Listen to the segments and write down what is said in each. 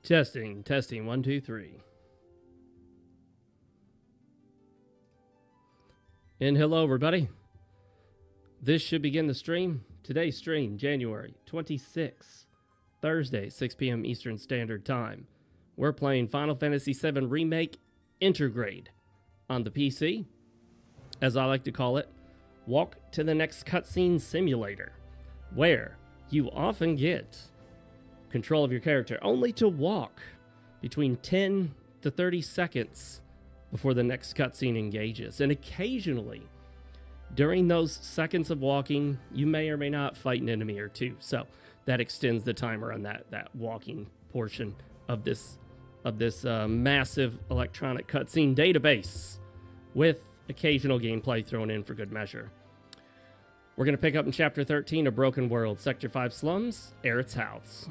Testing, testing, 1, 2, 3. And hello, everybody. This should begin the stream. Today's stream, January 26th, Thursday, 6 p.m. Eastern Standard Time. We're playing Final Fantasy VII Remake Intergrade on the PC. As I like to call it, walk to the next cutscene simulator, where you often get control of your character only to walk between 10 to 30 seconds before the next cutscene engages. And occasionally, during those seconds of walking, you may or may not fight an enemy or two. So that extends the timer on that walking portion of this massive electronic cutscene database, with occasional gameplay thrown in for good measure. We're going to pick up in Chapter 13 of Broken World, Sector 5 Slums, Aerith's House.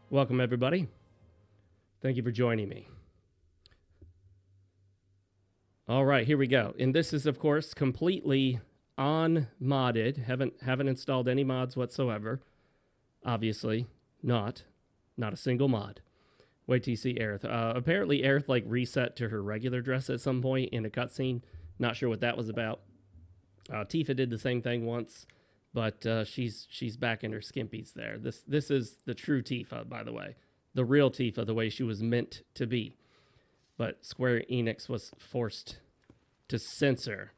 Welcome, everybody. Thank you for joining me. All right, here we go. And this is, of course, completely unmodded. Haven't installed any mods whatsoever. Obviously, not a single mod. Wait till you see Aerith. Apparently, Aerith reset to her regular dress at some point in a cutscene. Not sure what that was about. Tifa did the same thing once, but she's back in her skimpies there. This is the true Tifa, by the way. The real Tifa, the way she was meant to be. But Square Enix was forced to censor.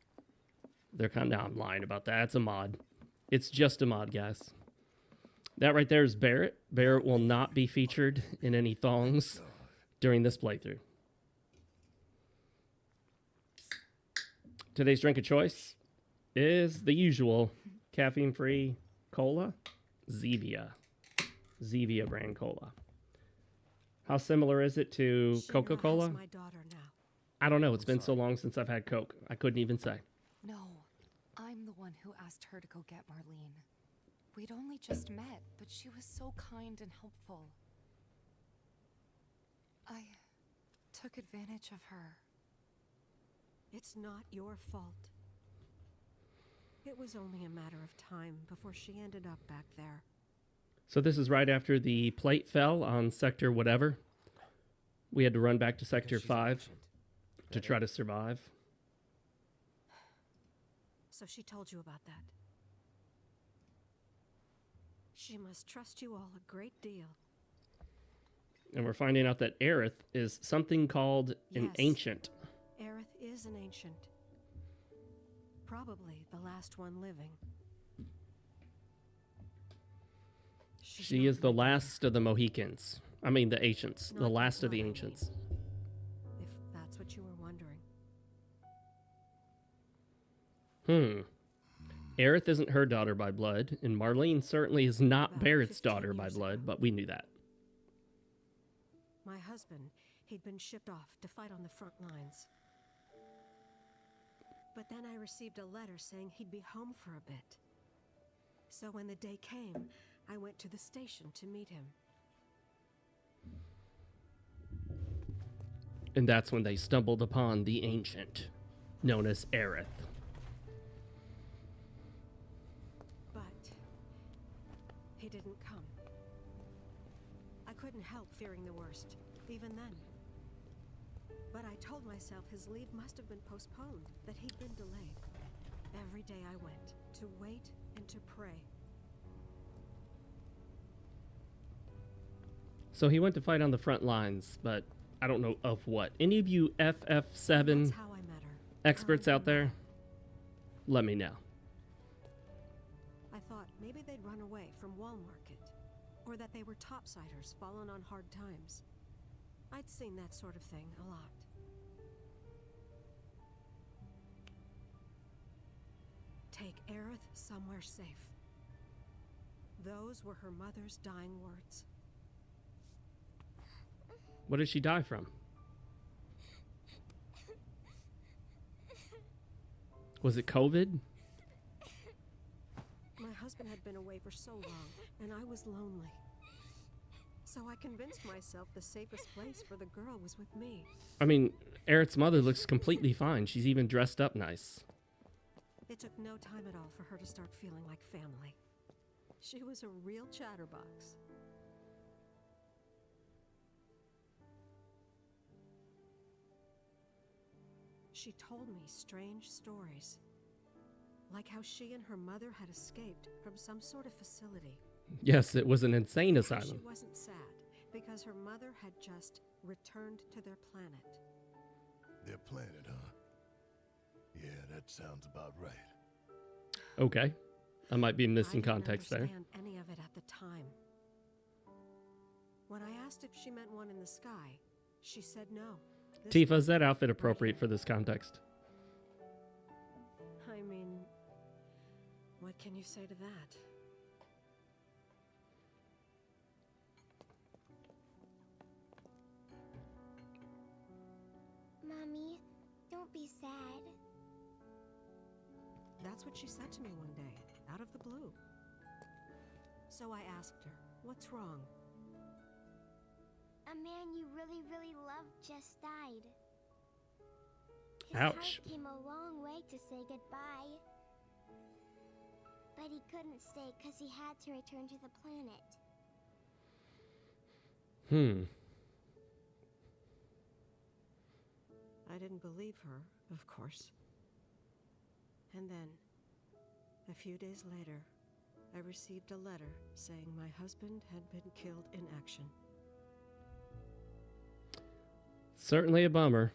I'm lying about that. It's a mod. It's just a mod, guys. That right there is Barrett. Barrett will not be featured in any thongs during this playthrough. Today's drink of choice is the usual caffeine-free cola, Zevia. Zevia brand cola. How similar is it to Coca-Cola? I don't know. It's been so long since I've had Coke. I couldn't even say. No, I'm the one who asked her to go get Marlene. We'd only just met, but she was so kind and helpful. I took advantage of her. It's not your fault. It was only a matter of time before she ended up back there. So this is right after the plate fell on Sector whatever. We had to run back to Sector 5 to try to survive. So she told you about that. She must trust you all a great deal. And we're finding out that Aerith is something called an ancient. Aerith is an ancient. Probably the last one living. She is the last of the Mohicans. I mean the ancients. The last of the ancients. If that's what you were wondering. Aerith isn't her daughter by blood, and Marlene certainly is not Barrett's daughter by blood, but we knew that. My husband, he'd been shipped off to fight on the front lines. But then I received a letter saying he'd be home for a bit. So when the day came, I went to the station to meet him. And that's when they stumbled upon the ancient, known as Aerith. But he didn't come. I couldn't help fearing the worst, even then. But I told myself his leave must have been postponed, that he'd been delayed. Every day I went, to wait and to pray. So he went to fight on the front lines, but I don't know of what. Any of you FF7 experts out there? Let me know. I thought maybe they'd run away from Walmarket, or that they were topsiders fallen on hard times. I'd seen that sort of thing a lot. Take Aerith somewhere safe. Those were her mother's dying words. What did she die from? Was it COVID? My husband had been away for so long, and I was lonely. So I convinced myself the safest place for the girl was with me. I mean, Aerith's mother looks completely fine. She's even dressed up nice. It took no time at all for her to start feeling like family. She was a real chatterbox. She told me strange stories. Like how she and her mother had escaped from some sort of facility. Yes, it was an insane She asylum. wasn't sad because her mother had just returned to their planet. Their planet, huh? Yeah, that sounds about right. Okay. I might be missing I didn't context there. understand any of it at the time. When I asked if she meant one in the sky, she said no. This Tifa, one is that outfit right appropriate here. for this context? I mean, what can you say to that? Mommy, don't be sad. That's what she said to me one day, out of the blue. So I asked her, what's wrong? A man you really, really loved just died. His Ouch. heart came a long way to say goodbye. But he couldn't stay because he had to return to the planet. I didn't believe her, of course. And then, a few days later, I received a letter saying my husband had been killed in action. Certainly a bummer.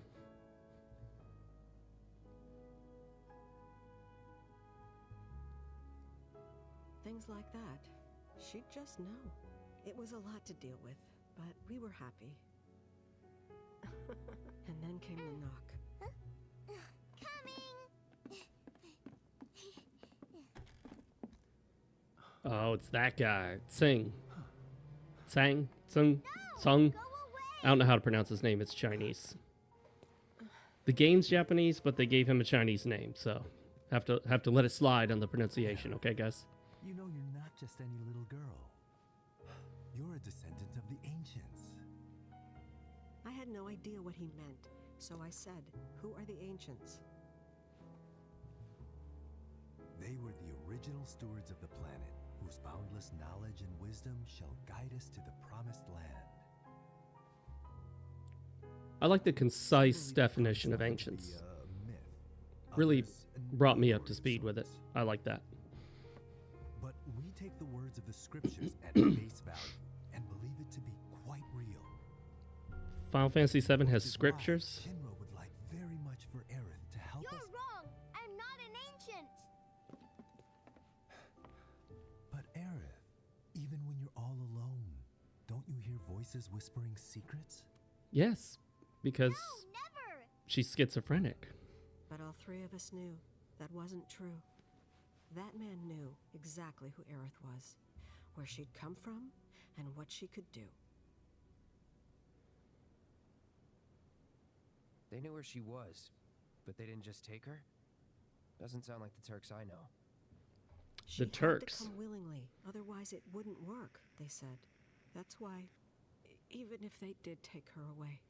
Things like that. She'd just know. It was a lot to deal with, but we were happy. And then came the knock. Coming! Oh, it's that guy. Sing. Sang? Sung? Sung? Go away! I don't know how to pronounce his name. It's Chinese. The game's Japanese, but they gave him a Chinese name, so have to let it slide on the pronunciation, okay, guys? You know you're not just any little girl. You're a descendant of the ancients. I had no idea what he meant, so I said, "Who are the ancients?" They were the original stewards of the planet, whose boundless knowledge and wisdom shall guide us to the promised land. I like the concise Really definition of sounds to ancients. be a myth. Really Others, brought me up to speed with it. stories. I like that. But we take the words of the scriptures at face value and believe it to be quite real. Final Fantasy VII has Which is why scriptures. Shinra would like very much for Aerith to help You're us. wrong! I'm not an ancient! But Aerith, even when you're all alone, don't you hear voices whispering secrets? Yes, because No, never! she's schizophrenic. But all three of us knew that wasn't true. That man knew exactly who Aerith was, where she'd come from, and what she could do. They knew where she was, but they didn't just take her? Doesn't sound like the Turks I know. She had Turks. to come willingly, otherwise it wouldn't work, they said. That's why, even if they did take her away,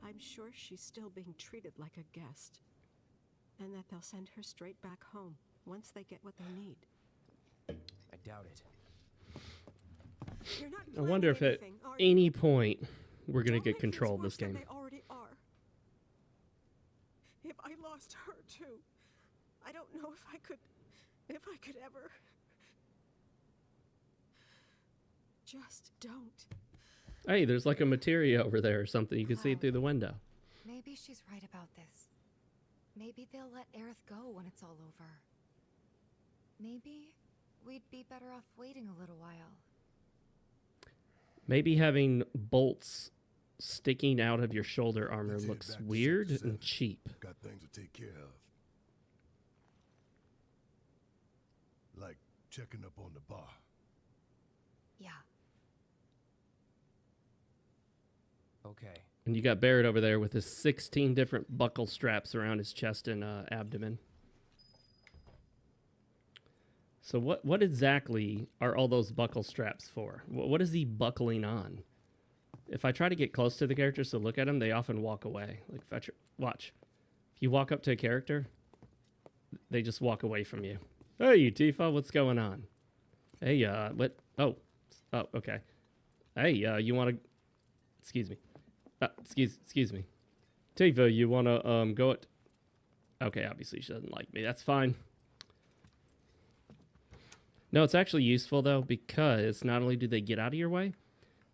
I'm sure she's still being treated like a guest. And that they'll send her straight back home once they get what they need. I doubt it. You're not I wonder if at planning anything, are you? any point we're going to Don't get make control of things this worse than game. They already are. If I lost her too, I don't know if I could ever. Just don't. Hey, there's like a materia over there or something. You can see it through the window. Maybe she's right about this. Maybe they'll let Aerith go when it's all over. Maybe we'd be better off waiting a little while. Maybe having bolts sticking out of your shoulder armor Let's head looks back to weird Sector and 7. cheap. Got things to take care of. Like checking up on the bar. Yeah. Okay. And you got Barrett over there with his 16 different buckle straps around his chest and abdomen. So what exactly are all those buckle straps for? What is he buckling on? If I try to get close to the characters to look at them, they often walk away. Like, watch. If you walk up to a character, they just walk away from you. Hey, Tifa, what's going on? Hey, what? Oh, okay. Hey, you want to... Excuse me. Excuse me. Tifa, you want to, go at... Okay, obviously she doesn't like me. That's fine. No, it's actually useful, though, because not only do they get out of your way,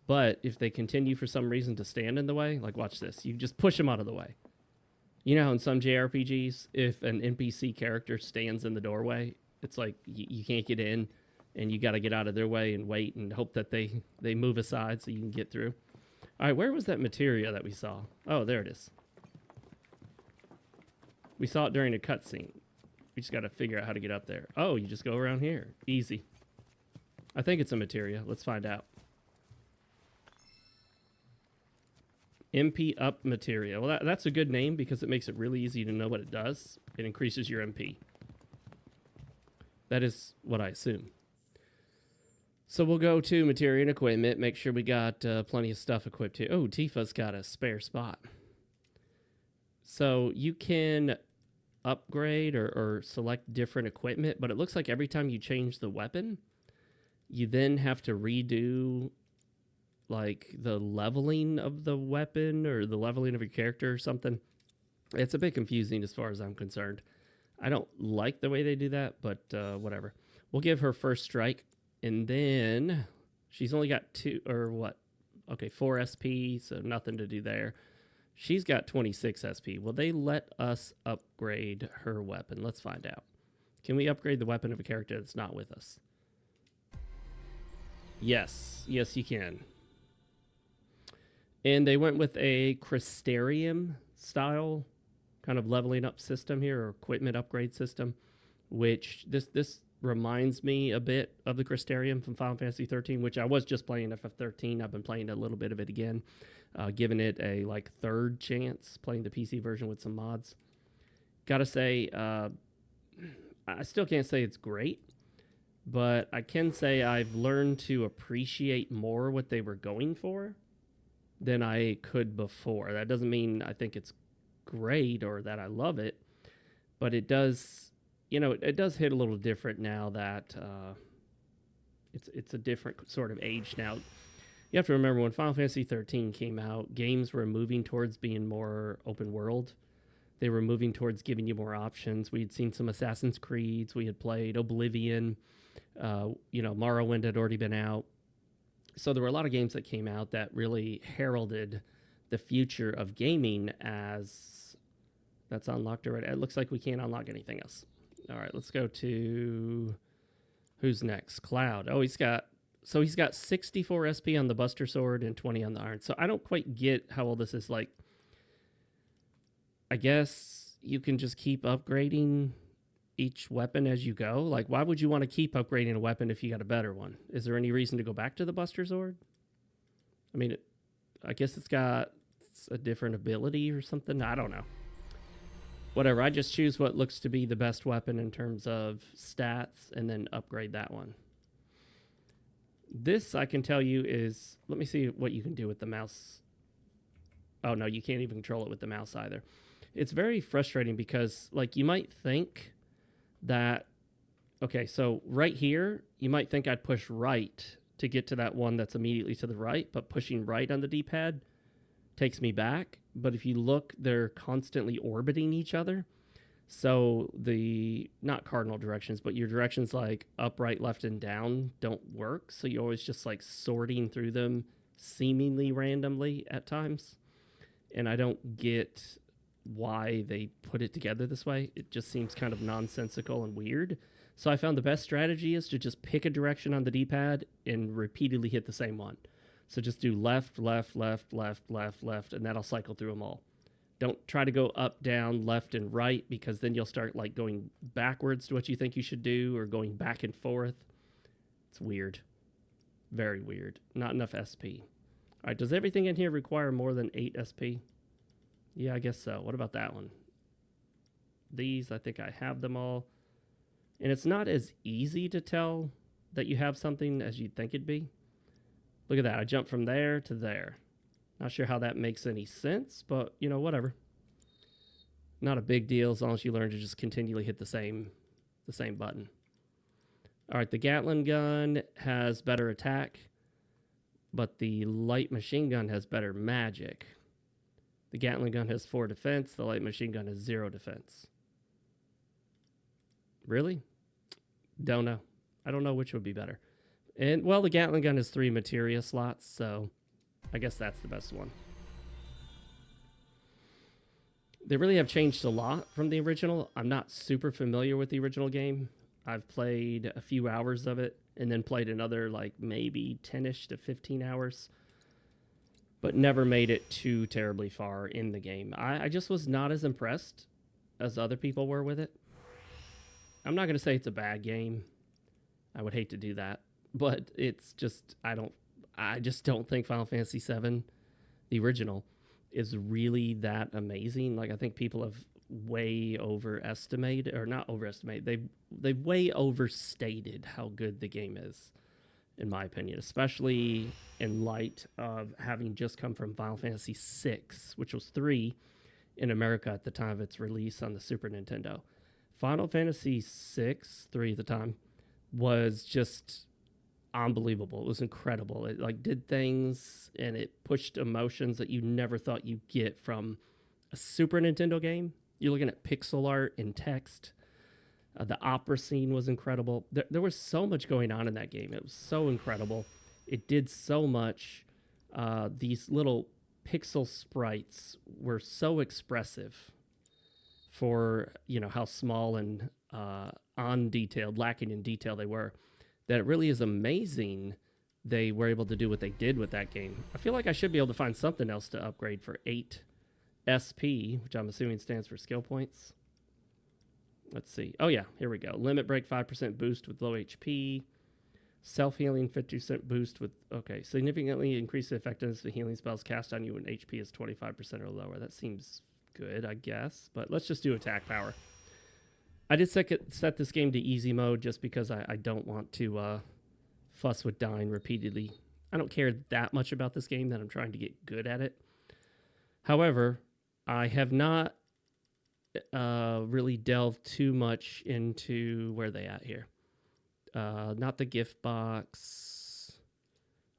but if they continue for some reason to stand in the way, like watch this, you just push them out of the way. You know how in some JRPGs, if an NPC character stands in the doorway, it's like you can't get in, and you got to get out of their way and wait and hope that they move aside so you can get through. All right, where was that materia that we saw? Oh, there it is. We saw it during a cutscene. We just got to figure out how to get up there. Oh, you just go around here. Easy. I think it's a materia. Let's find out. MP up materia. Well, that's a good name because it makes it really easy to know what it does. It increases your MP. That is what I assume. So we'll go to materia and equipment. Make sure we got plenty of stuff equipped here. Oh, Tifa's got a spare spot. So you can upgrade or select different equipment, but it looks like every time you change the weapon, you then have to redo like the leveling of the weapon or the leveling of your character or something. It's a bit confusing as far as I'm concerned. I don't like the way they do that, but whatever. We'll give her first strike, and then she's only got 4 SP, so nothing to do there. She's got 26 SP. Will they let us upgrade her weapon? Let's find out. Can we upgrade the weapon of a character that's not with us? Yes. Yes, you can. And they went with a Crystarium style kind of leveling up system here, or equipment upgrade system, which this reminds me a bit of the Crystarium from Final Fantasy 13, which I was just playing FF13. I've been playing a little bit of it again, giving it a like third chance, playing the PC version with some mods. Gotta say, I still can't say it's great, but I can say I've learned to appreciate more what they were going for than I could before. That doesn't mean I think it's great or that I love it, but it does, it does hit a little different now that it's a different sort of age now. You have to remember when Final Fantasy 13 came out, games were moving towards being more open world. They were moving towards giving you more options. We had seen some Assassin's Creeds. We had played Oblivion. Morrowind had already been out. So there were a lot of games that came out that really heralded the future of gaming as that's unlocked already. It looks like we can't unlock anything else. All right, let's go to who's next? Cloud. Oh, he's got 64 SP on the Buster Sword and 20 on the Iron. So I don't quite get how all this is like. I guess you can just keep upgrading each weapon as you go. Like, why would you want to keep upgrading a weapon if you got a better one? Is there any reason to go back to the Buster Sword? I mean, I guess it's got a different ability or something. I don't know. Whatever. I just choose what looks to be the best weapon in terms of stats and then upgrade that one. This, I can tell you, is... Let me see what you can do with the mouse. Oh, no, you can't even control it with the mouse either. It's very frustrating because, like, you might think that... Okay, so right here, you might think I'd push right to get to that one that's immediately to the right, but pushing right on the D-pad takes me back. But if you look, they're constantly orbiting each other. So the, not cardinal directions, but your directions like up, right, left, and down don't work. So you're always just like sorting through them seemingly randomly at times. And I don't get why they put it together this way. It just seems kind of nonsensical and weird. So I found the best strategy is to just pick a direction on the D-pad and repeatedly hit the same one. So just do left, left, left, left, left, left, and that'll cycle through them all. Don't try to go up, down, left, and right, because then you'll start like going backwards to what you think you should do or going back and forth. It's weird. Very weird. Not enough SP. All right, does everything in here require more than 8 SP? Yeah, I guess so. What about that one? These, I think I have them all. And it's not as easy to tell that you have something as you'd think it'd be. Look at that. I jumped from there to there. Not sure how that makes any sense, but, whatever. Not a big deal as long as you learn to just continually hit the same button. All right, the Gatling gun has better attack, but the light machine gun has better magic. The Gatling gun has 4 defense. The light machine gun has 0 defense. Really? Don't know. I don't know which would be better. And, well, the Gatling gun has 3 materia slots, so I guess that's the best one. They really have changed a lot from the original. I'm not super familiar with the original game. I've played a few hours of it and then played another like maybe 10-ish to 15 hours, but never made it too terribly far in the game. I just was not as impressed as other people were with it. I'm not going to say it's a bad game. I would hate to do that, but it's just, I just don't think Final Fantasy VII, the original, is really that amazing. Like, I think people have way overestimated, or not overestimated, they've way overstated how good the game is, in my opinion, especially in light of having just come from Final Fantasy VI, which was 3 in America at the time of its release on the Super Nintendo. Final Fantasy VI, 3 at the time, was just unbelievable. It was incredible. It like did things and it pushed emotions that you never thought you'd get from a Super Nintendo game. You're looking at pixel art and text. The opera scene was incredible. There was so much going on in that game. It was so incredible. It did so much. These little pixel sprites were so expressive for, you know, how small and undetailed, lacking in detail they were, that it really is amazing they were able to do what they did with that game. I feel like I should be able to find something else to upgrade for 8 SP, which I'm assuming stands for skill points. Let's see. Oh, yeah, here we go. Limit break 5% boost with low HP. Self-healing 50% boost with, okay, significantly increase the effectiveness of healing spells cast on you when HP is 25% or lower. That seems good, I guess, but let's just do attack power. I did set this game to easy mode just because I don't want to fuss with dying repeatedly. I don't care that much about this game that I'm trying to get good at it. However, I have not really delved too much into where they at here. Not the gift box,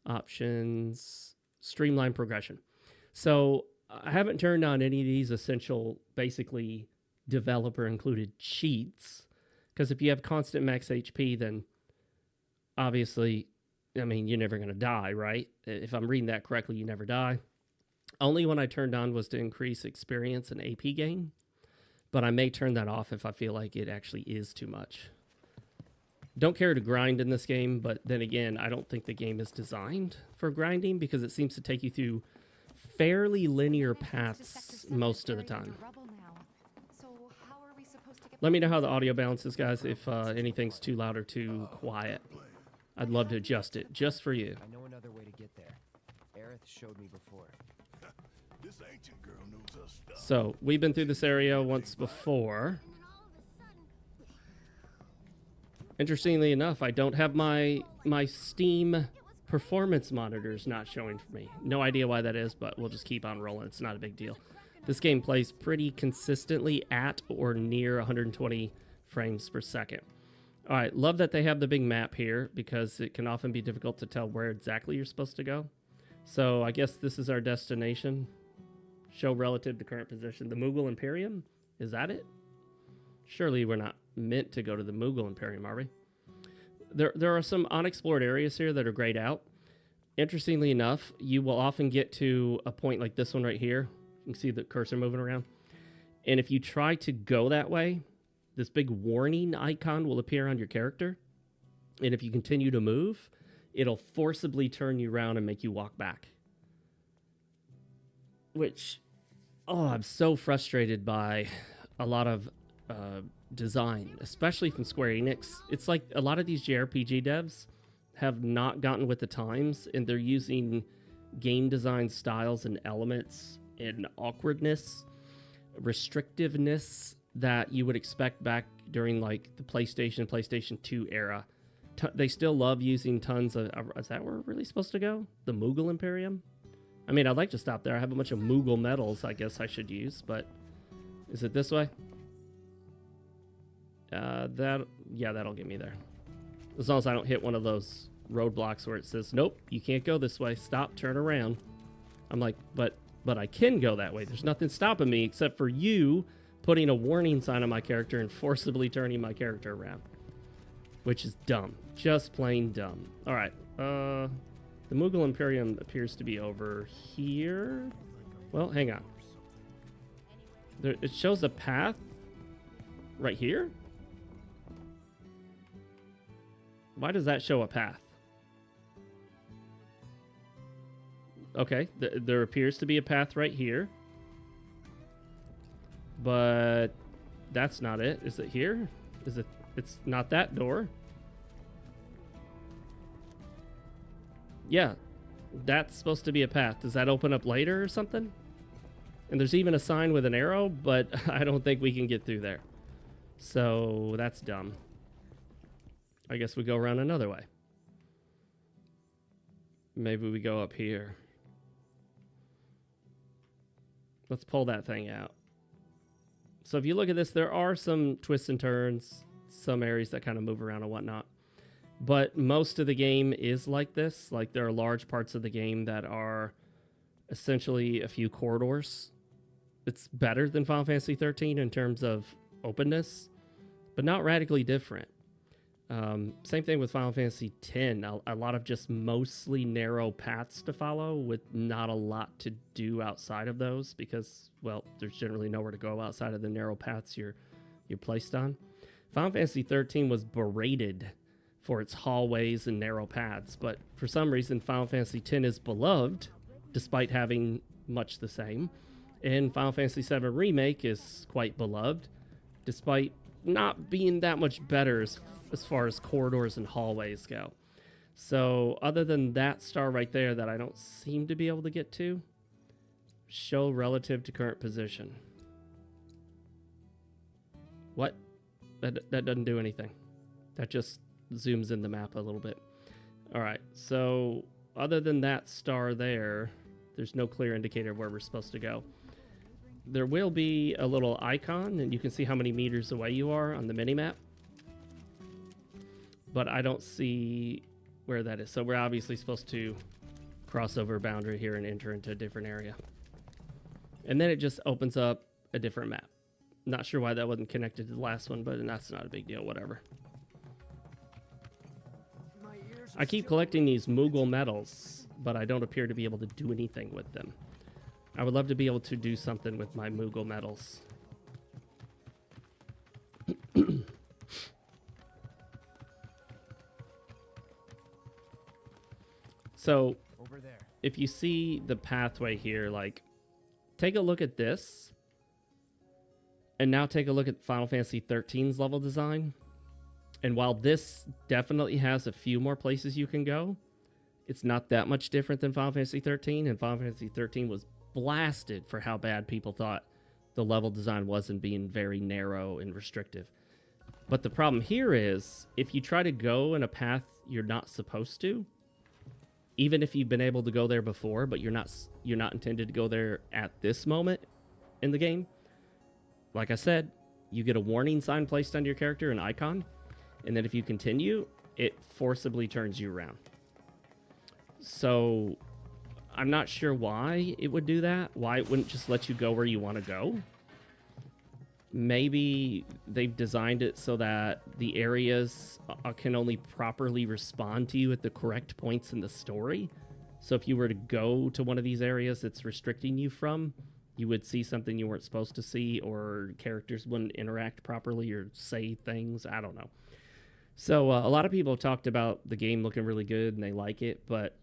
options, streamline progression. So I haven't turned on any of these essential, basically developer included cheats, because if you have constant max HP, then obviously, I mean, you're never going to die, right? If I'm reading that correctly, you never die. Only one I turned on was to increase experience and AP gain, but I may turn that off if I feel like it actually is too much. Don't care to grind in this game, but then again, I don't think the game is designed for grinding because it seems to take you through fairly linear paths most of the time. Let me know how the audio balances, guys, if anything's too loud or too quiet. I'd love to adjust it just for you. I know another way to get there. Aerith showed me before. This ancient girl knows her stuff. So, we've been through this area once before. Interestingly enough, I don't have my Steam performance monitors not showing for me. No idea why that is, but we'll just keep on rolling. It's not a big deal. This game plays pretty consistently at or near 120 frames per second. All right, love that they have the big map here because it can often be difficult to tell where exactly you're supposed to go. So I guess this is our destination. Show relative to current position. The Mughal Imperium? Is that it? Surely we're not meant to go to the Mughal Imperium, are we? There are some unexplored areas here that are grayed out. Interestingly enough, you will often get to a point like this one right here. You can see the cursor moving around. And if you try to go that way, this big warning icon will appear on your character. And if you continue to move, it'll forcibly turn you around and make you walk back. Which, oh, I'm so frustrated by a lot of design, especially from Square Enix. It's like a lot of these JRPG devs have not gotten with the times, and they're using game design styles and elements and awkwardness, restrictiveness that you would expect back during like the PlayStation 2 era. They still love using tons of... Is that where we're really supposed to go? The Mughal Imperium? I mean, I'd like to stop there. I have a bunch of Mughal medals I guess I should use, but... Is it this way? That'll get me there. As long as I don't hit one of those roadblocks where it says, nope, you can't go this way. Stop, turn around. I'm like, but I can go that way. There's nothing stopping me except for you putting a warning sign on my character and forcibly turning my character around, which is dumb. Just plain dumb. All right. The Mughal Imperium appears to be over here. Well, hang on. There, it shows a path right here. Why does that show a path? Okay, there appears to be a path right here. But that's not it. Is it here? Is it? It's not that door. Yeah, that's supposed to be a path. Does that open up later or something? And there's even a sign with an arrow, but I don't think we can get through there. So that's dumb. I guess we go around another way. Maybe we go up here. Let's pull that thing out. So if you look at this, there are some twists and turns, some areas that kind of move around and whatnot. But most of the game is like this. Like, there are large parts of the game that are essentially a few corridors. It's better than Final Fantasy 13 in terms of openness, but not radically different. Same thing with Final Fantasy 10. A lot of just mostly narrow paths to follow with not a lot to do outside of those because, well, there's generally nowhere to go outside of the narrow paths you're placed on. Final Fantasy 13 was berated for its hallways and narrow paths, but for some reason Final Fantasy 10 is beloved despite having much the same. And Final Fantasy 7 Remake is quite beloved despite not being that much better as far as corridors and hallways go. So other than that star right there that I don't seem to be able to get to, show relative to current position. What? That doesn't do anything. That just zooms in the map a little bit. All right, so other than that star there, there's no clear indicator of where we're supposed to go. There will be a little icon, and you can see how many meters away you are on the minimap. But I don't see where that is. So we're obviously supposed to cross over a boundary here and enter into a different area. And then it just opens up a different map. Not sure why that wasn't connected to the last one, but that's not a big deal, whatever. I keep collecting these Mughal medals, but I don't appear to be able to do anything with them. I would love to be able to do something with my Mughal medals. So, Over there. if you see the pathway here, like, take a look at this, and now take a look at Final Fantasy XIII's level design. And while this definitely has a few more places you can go, it's not that much different than Final Fantasy XIII, and Final Fantasy XIII was blasted for how bad people thought the level design was and being very narrow and restrictive. But the problem here is, if you try to go in a path you're not supposed to, even if you've been able to go there before, but you're not intended to go there at this moment in the game, like I said, you get a warning sign placed on your character, an icon, and then if you continue, it forcibly turns you around. So I'm not sure why it would do that, why it wouldn't just let you go where you want to go. Maybe they've designed it so that the areas can only properly respond to you at the correct points in the story. So if you were to go to one of these areas it's restricting you from, you would see something you weren't supposed to see, or characters wouldn't interact properly or say things. I don't know. So a lot of people have talked about the game looking really good and they like it, but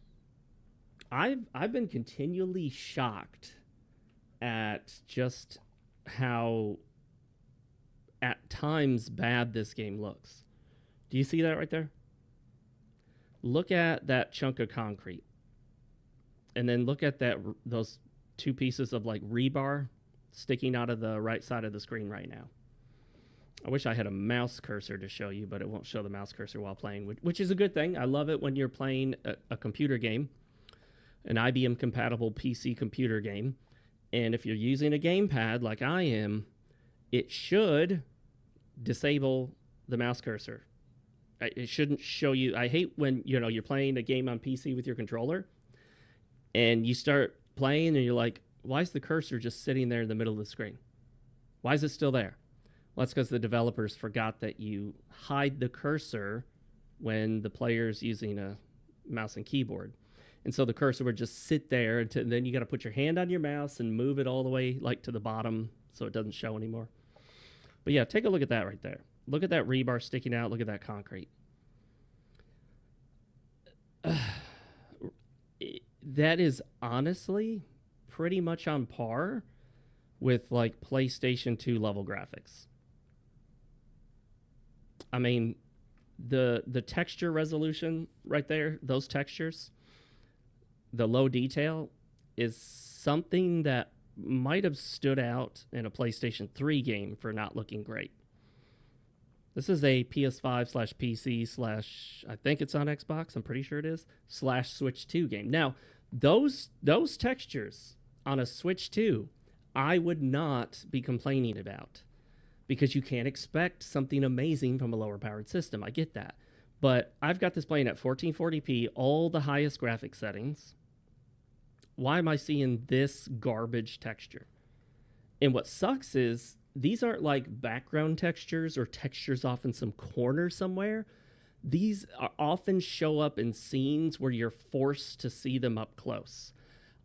I've been continually shocked at just how at times bad this game looks. Do you see that right there? Look at that chunk of concrete. And then look at those two pieces of like rebar sticking out of the right side of the screen right now. I wish I had a mouse cursor to show you, but it won't show the mouse cursor while playing, which is a good thing. I love it when you're playing a computer game, an IBM compatible PC computer game. And if you're using a gamepad like I am, it should disable the mouse cursor. It shouldn't show you. I hate when you're playing a game on PC with your controller and you start playing and you're like, why is the cursor just sitting there in the middle of the screen? Why is it still there? Well, that's because the developers forgot that you hide the cursor when the player's using a mouse and keyboard. And so the cursor would just sit there, and then you got to put your hand on your mouse and move it all the way like to the bottom so it doesn't show anymore. But yeah, take a look at that right there. Look at that rebar sticking out. Look at that concrete. That is honestly pretty much on par with like PlayStation 2 level graphics. I mean, the texture resolution right there, those textures, the low detail is something that might have stood out in a PlayStation 3 game for not looking great. This is a PS5/PC/ I think it's on Xbox, I'm pretty sure it is, /Switch 2 game. Now, those textures on a Switch 2, I would not be complaining about, because you can't expect something amazing from a lower powered system. I get that. But I've got this playing at 1440p, all the highest graphic settings. Why am I seeing this garbage texture? And what sucks is these aren't like background textures or textures off in some corner somewhere. These often show up in scenes where you're forced to see them up close.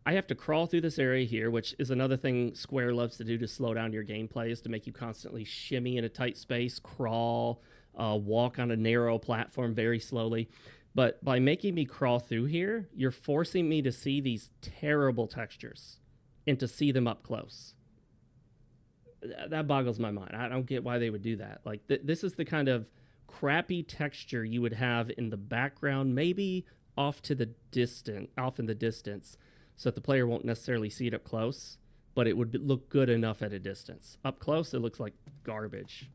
I have to crawl through this area here, which is another thing Square loves to do to slow down your gameplay, is to make you constantly shimmy in a tight space, crawl, walk on a narrow platform very slowly. But by making me crawl through here, you're forcing me to see these terrible textures and to see them up close. That boggles my mind. I don't get why they would do that. Like, this is the kind of crappy texture you would have in the background, maybe off in the distance, so that the player won't necessarily see it up close, but it would look good enough at a distance. Up close, it looks like garbage.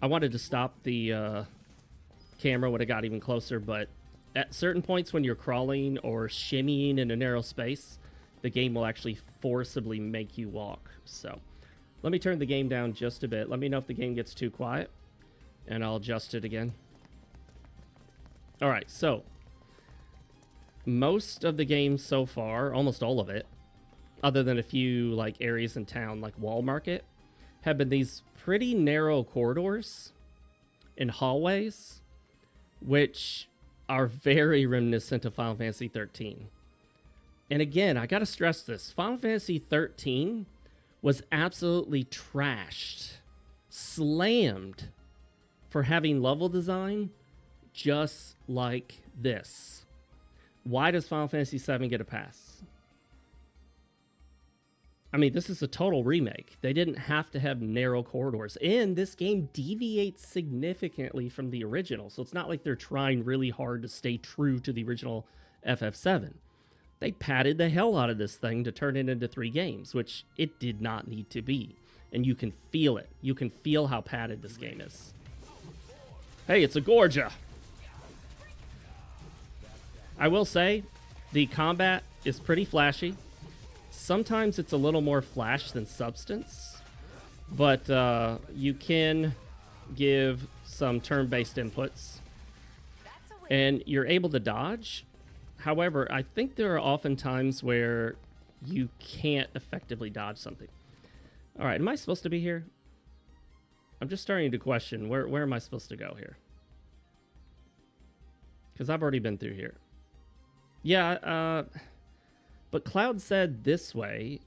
I wanted to stop the camera when it got even closer, but at certain points when you're crawling or shimmying in a narrow space, the game will actually forcibly make you walk. So let me turn the game down just a bit. Let me know if the game gets too quiet, and I'll adjust it again. All right, so most of the game so far, almost all of it, other than a few like areas in town like Wall Market, have been these pretty narrow corridors and hallways, which are very reminiscent of Final Fantasy 13. And again, I gotta stress this, Final Fantasy 13 was absolutely trashed, slammed for having level design just like this. Why does Final Fantasy 7 get a pass? I mean, this is a total remake. They didn't have to have narrow corridors. And this game deviates significantly from the original. So it's not like they're trying really hard to stay true to the original FF7. They padded the hell out of this thing to turn it into 3 games, which it did not need to be. And you can feel it. You can feel how padded this game is. Hey, it's a Gorgia. I will say, the combat is pretty flashy. Sometimes it's a little more flash than substance, but you can give some turn-based inputs, and you're able to dodge. However, I think there are often times where you can't effectively dodge something. All right, am I supposed to be here? I'm just starting to question, where am I supposed to go here? Because I've already been through here. Yeah, but Cloud said this way.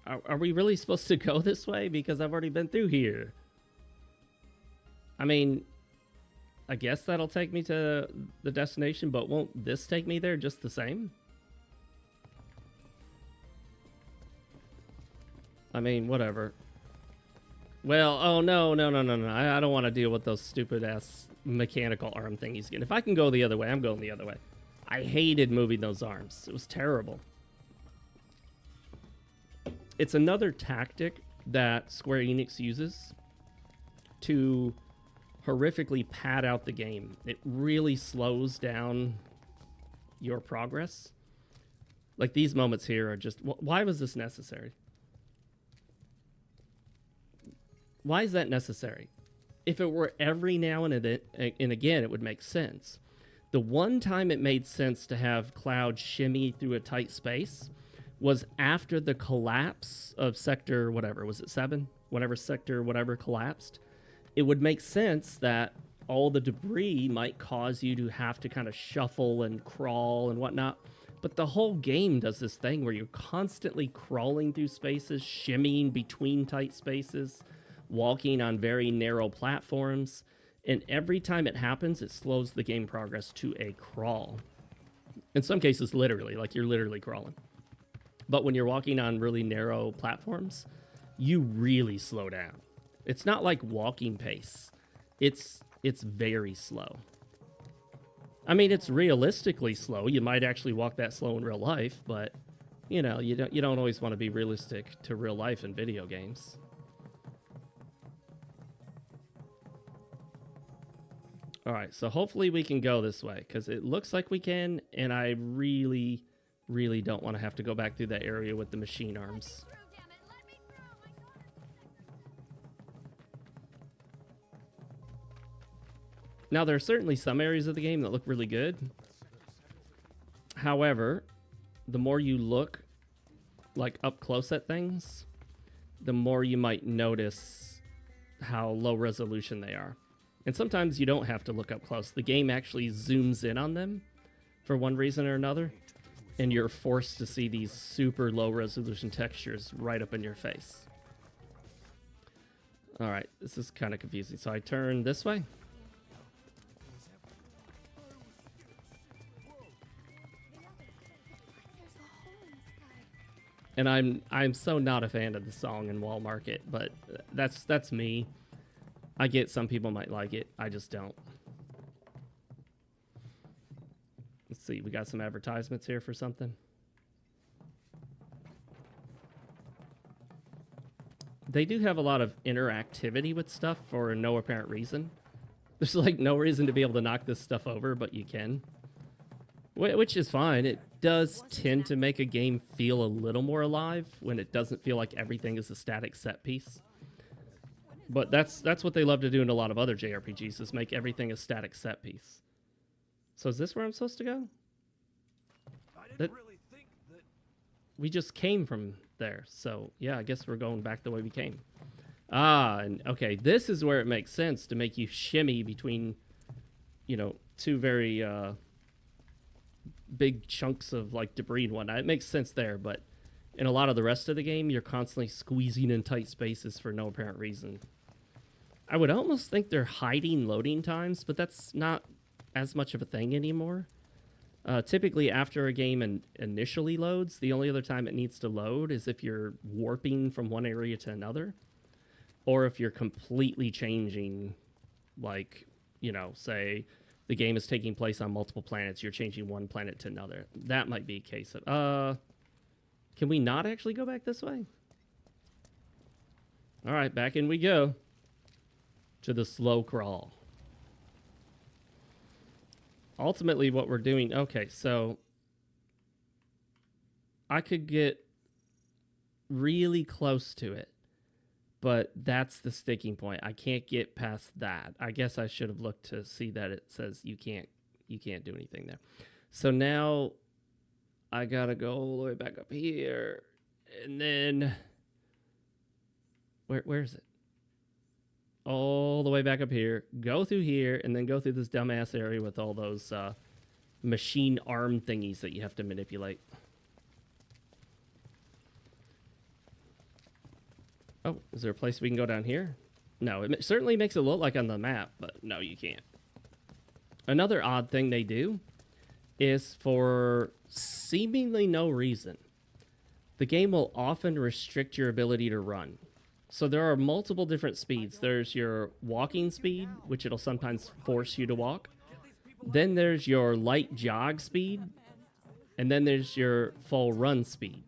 Are we really supposed to go this way? Because I've already been through here. I mean, I guess that'll take me to the destination, but won't this take me there just the same? I mean, whatever. Well, oh, no. I don't want to deal with those stupid-ass mechanical arm thingies again. If I can go the other way, I'm going the other way. I hated moving those arms. It was terrible. It's another tactic that Square Enix uses to horrifically pad out the game. It really slows down your progress. Like, these moments here are just... Why was this necessary? Why is that necessary? If it were every now and again, it would make sense. The one time it made sense to have Cloud shimmy through a tight space was after the collapse of sector whatever, was it 7? Whenever sector whatever collapsed, it would make sense that all the debris might cause you to have to kind of shuffle and crawl and whatnot. But the whole game does this thing where you're constantly crawling through spaces, shimmying between tight spaces, walking on very narrow platforms. And every time it happens, it slows the game progress to a crawl. In some cases, literally, like you're literally crawling. But when you're walking on really narrow platforms, you really slow down. It's not like walking pace. It's very slow. I mean, it's realistically slow. You might actually walk that slow in real life, but you know, you don't always want to be realistic to real life in video games. All right, so hopefully we can go this way because it looks like we can, and I really, really don't want to have to go back through that area with the machine arms. Now, there are certainly some areas of the game that look really good. However, the more you look like up close at things, the more you might notice how low resolution they are. And sometimes you don't have to look up close. The game actually zooms in on them for one reason or another, and you're forced to see these super low resolution textures right up in your face. All right, this is kind of confusing. So I turn this way. And I'm so not a fan of the song in Wall Market, but that's me. I get some people might like it. I just don't. Let's see. We got some advertisements here for something. They do have a lot of interactivity with stuff for no apparent reason. There's like no reason to be able to knock this stuff over, but you can. Which is fine. It does tend to make a game feel a little more alive when it doesn't feel like everything is a static set piece. But that's what they love to do in a lot of other JRPGs, is make everything a static set piece. So is this where I'm supposed to go? We just came from there. So yeah, I guess we're going back the way we came. Ah, and okay, this is where it makes sense to make you shimmy between, you know, two very big chunks of like debris and whatnot. It makes sense there, but in a lot of the rest of the game, you're constantly squeezing in tight spaces for no apparent reason. I would almost think they're hiding loading times, but that's not as much of a thing anymore. Typically, after a game initially loads, the only other time it needs to load is if you're warping from one area to another, or if you're completely changing, like, you know, say the game is taking place on multiple planets, you're changing one planet to another. That might be a case of... Can we not actually go back this way? All right, back in we go. To the slow crawl. Ultimately, what we're doing... Okay, so... I could get really close to it. But that's the sticking point. I can't get past that. I guess I should have looked to see that it says you can't do anything there. So now... I gotta go all the way back up here, and then where is it? All the way back up here, go through here, and then go through this dumbass area with all those machine arm thingies that you have to manipulate. Oh, is there a place we can go down here? No, it certainly makes it look like on the map, but no, you can't. Another odd thing they do is, for seemingly no reason, the game will often restrict your ability to run. So there are multiple different speeds. There's your walking speed, which it'll sometimes force you to walk. Then there's your light jog speed. And then there's your full run speed.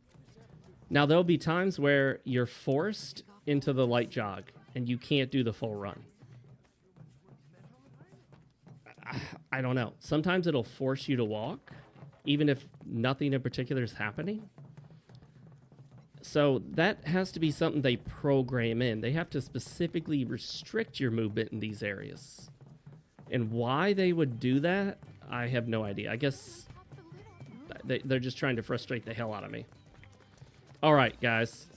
Now, there'll be times where you're forced into the light jog and you can't do the full run. I don't know. Sometimes it'll force you to walk, even if nothing in particular is happening. So that has to be something they program in. They have to specifically restrict your movement in these areas. And why they would do that, I have no idea. I guess they're just trying to frustrate the hell out of me. All right, guys.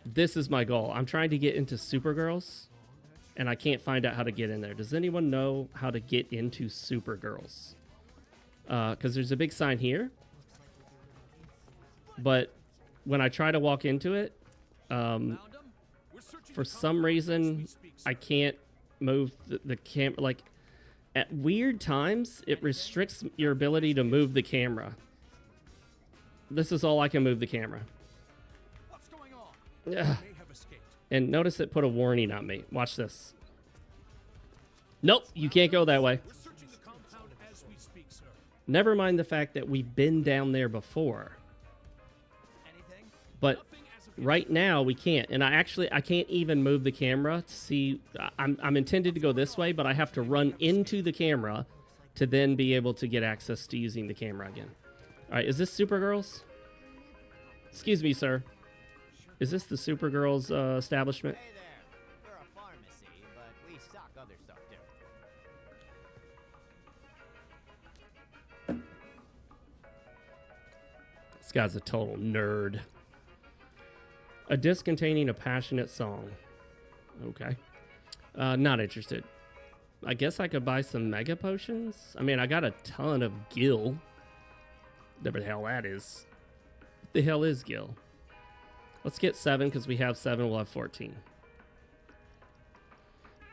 This is my goal. I'm trying to get into Supergirls, and I can't find out how to get in there. Does anyone know how to get into Supergirls? Because there's a big sign here. But when I try to walk into it, for some reason, I can't move the camera. Like, at weird times, it restricts your ability to move the camera. This is all I can move the camera. What's going on? Ugh. And notice it put a warning on me. Watch this. Nope, you can't go that way. We're searching the compound as we speak, sir. Never mind the fact that we've been down there before. Anything? But right now we can't. And I can't even move the camera to see. I'm intended to go this way, but I have to run into the camera to then be able to get access to using the camera again. All right, is this Supergirls? Excuse me, sir. Is this the Supergirls establishment? Hey there. We're a pharmacy, but we stock other stuff too. This guy's a total nerd. A disc containing a passionate song. Okay. Not interested. I guess I could buy some mega potions. I mean, I got a ton of Gil. Whatever the hell that is. What the hell is Gil? Let's get 7 because we have 7. We'll have 14.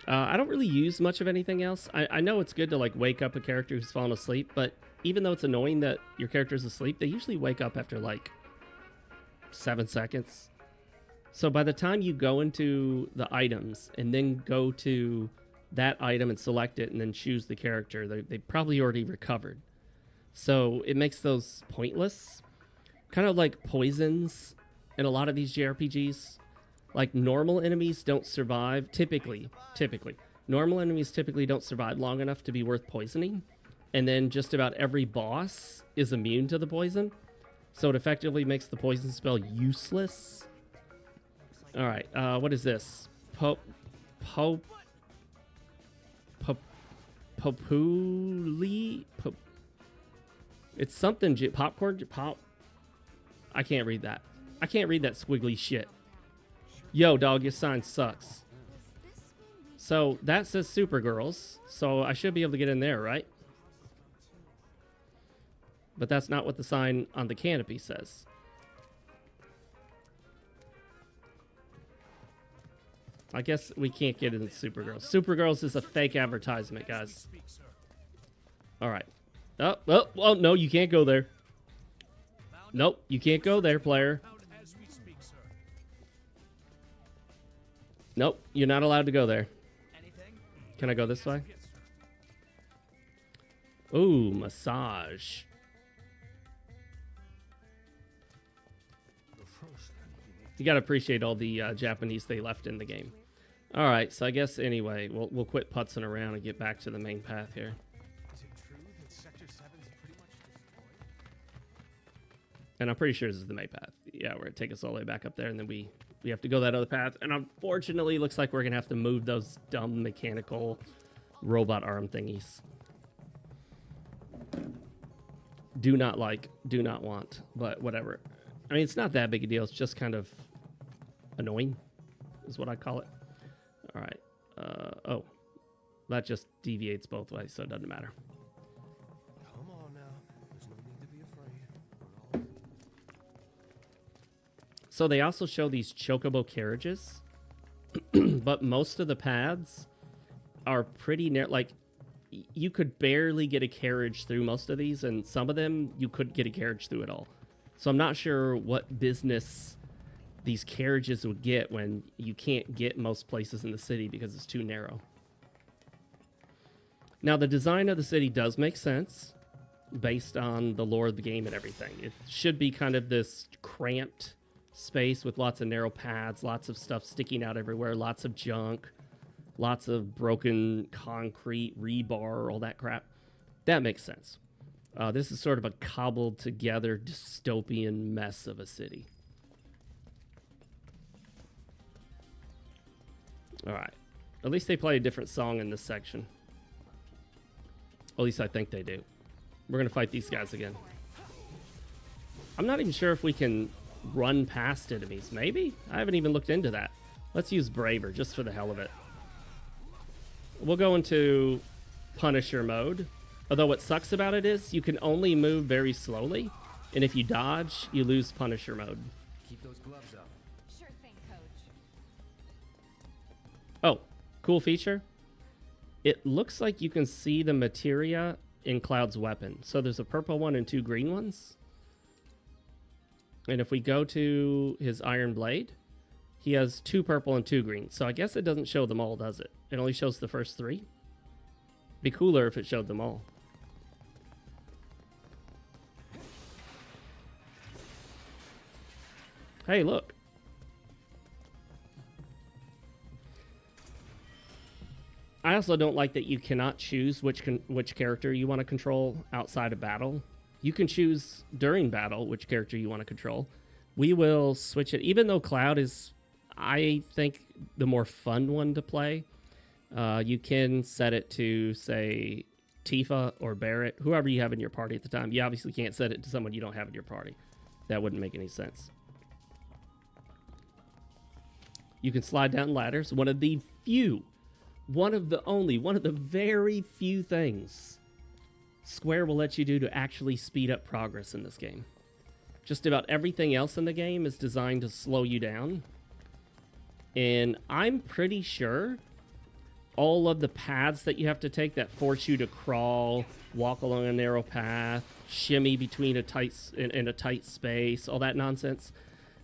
I don't really use much of anything else. I know it's good to like wake up a character who's fallen asleep, but even though it's annoying that your character's asleep, they usually wake up after like 7 seconds. So by the time you go into the items and then go to that item and select it and then choose the character, they probably already recovered. So it makes those pointless. Kind of like poisons in a lot of these JRPGs. Like normal enemies don't survive, typically. Normal enemies typically don't survive long enough to be worth poisoning. And then just about every boss is immune to the poison. So it effectively makes the poison spell useless. Alright, what is this? Populi? It's something, popcorn? I can't read that. I can't read that squiggly shit. Yo, dog, your sign sucks. So, that says Supergirls, so I should be able to get in there, right? But that's not what the sign on the canopy says. I guess we can't get into Supergirls. Supergirls is a fake advertisement, guys. Alright. Oh, no, you can't go there. Nope, you can't go there, player. Nope, you're not allowed to go there. Can I go this way? Ooh, massage. You gotta appreciate all the Japanese they left in the game. Alright, so I guess anyway, we'll quit putzing around and get back to the main path here. And I'm pretty sure this is the main path. Yeah, we're gonna take us all the way back up there, and then we have to go that other path. And unfortunately, it looks like we're gonna have to move those dumb mechanical robot arm thingies. Do not like, do not want, but whatever. I mean, it's not that big a deal. It's just kind of annoying, is what I call it. All right. Oh, that just deviates both ways, so it doesn't matter. Come on now. There's no need to be afraid. So they also show these chocobo carriages, but most of the paths are pretty narrow. Like, you could barely get a carriage through most of these, and some of them you couldn't get a carriage through at all. So I'm not sure what business these carriages would get when you can't get most places in the city because it's too narrow. Now, the design of the city does make sense based on the lore of the game and everything. It should be kind of this cramped space with lots of narrow paths, lots of stuff sticking out everywhere, lots of junk, lots of broken concrete, rebar, all that crap. That makes sense. This is sort of a cobbled together dystopian mess of a city. Alright. At least they play a different song in this section. At least I think they do. We're going to fight these guys again. I'm not even sure if we can run past enemies. Maybe? I haven't even looked into that. Let's use Braver just for the hell of it. We'll go into Punisher mode. Although what sucks about it is you can only move very slowly, and if you dodge, you lose Punisher mode. Keep those gloves up. Sure thing, Coach. Oh, cool feature. It looks like you can see the materia in Cloud's weapon. So there's a purple one and 2 green ones. And if we go to his Iron Blade, he has 2 purple and 2 green. So I guess it doesn't show them all, does it? It only shows the first 3. Be cooler if it showed them all. Hey, look. I also don't like that you cannot choose which character you want to control outside of battle. You can choose during battle which character you want to control. We will switch it, even though Cloud is, I think, the more fun one to play. You can set it to, say, Tifa or Barrett, whoever you have in your party at the time. You obviously can't set it to someone you don't have in your party. That wouldn't make any sense. You can slide down ladders. One of the very few things Square will let you do to actually speed up progress in this game. Just about everything else in the game is designed to slow you down. And I'm pretty sure all of the paths that you have to take that force you to crawl, walk along a narrow path, shimmy between a tight space, all that nonsense,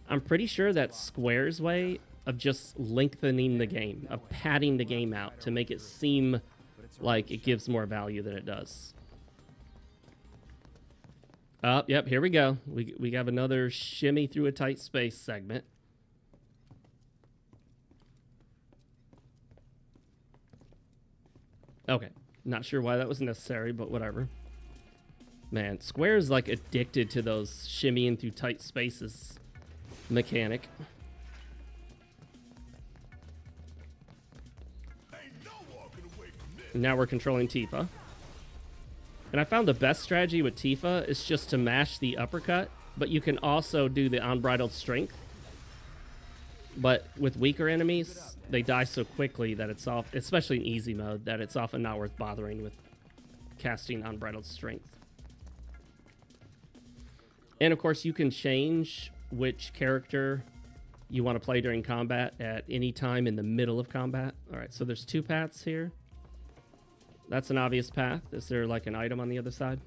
I'm pretty sure that's Square's way of just lengthening the game, of padding the game out to make it seem like it gives more value than it does. Yep, here we go. We have another shimmy through a tight space segment. Okay, not sure why that was necessary, but whatever. Man, Square's like addicted to those shimmying through tight spaces mechanic. Now we're controlling Tifa. And I found the best strategy with Tifa is just to mash the uppercut, but you can also do the unbridled strength. But with weaker enemies, they die so quickly that it's off, especially in easy mode, that it's often not worth bothering with casting unbridled strength. And of course, you can change which character you want to play during combat at any time in the middle of combat. All right, so there's 2 paths here. That's an obvious path. Is there like an item on the other side?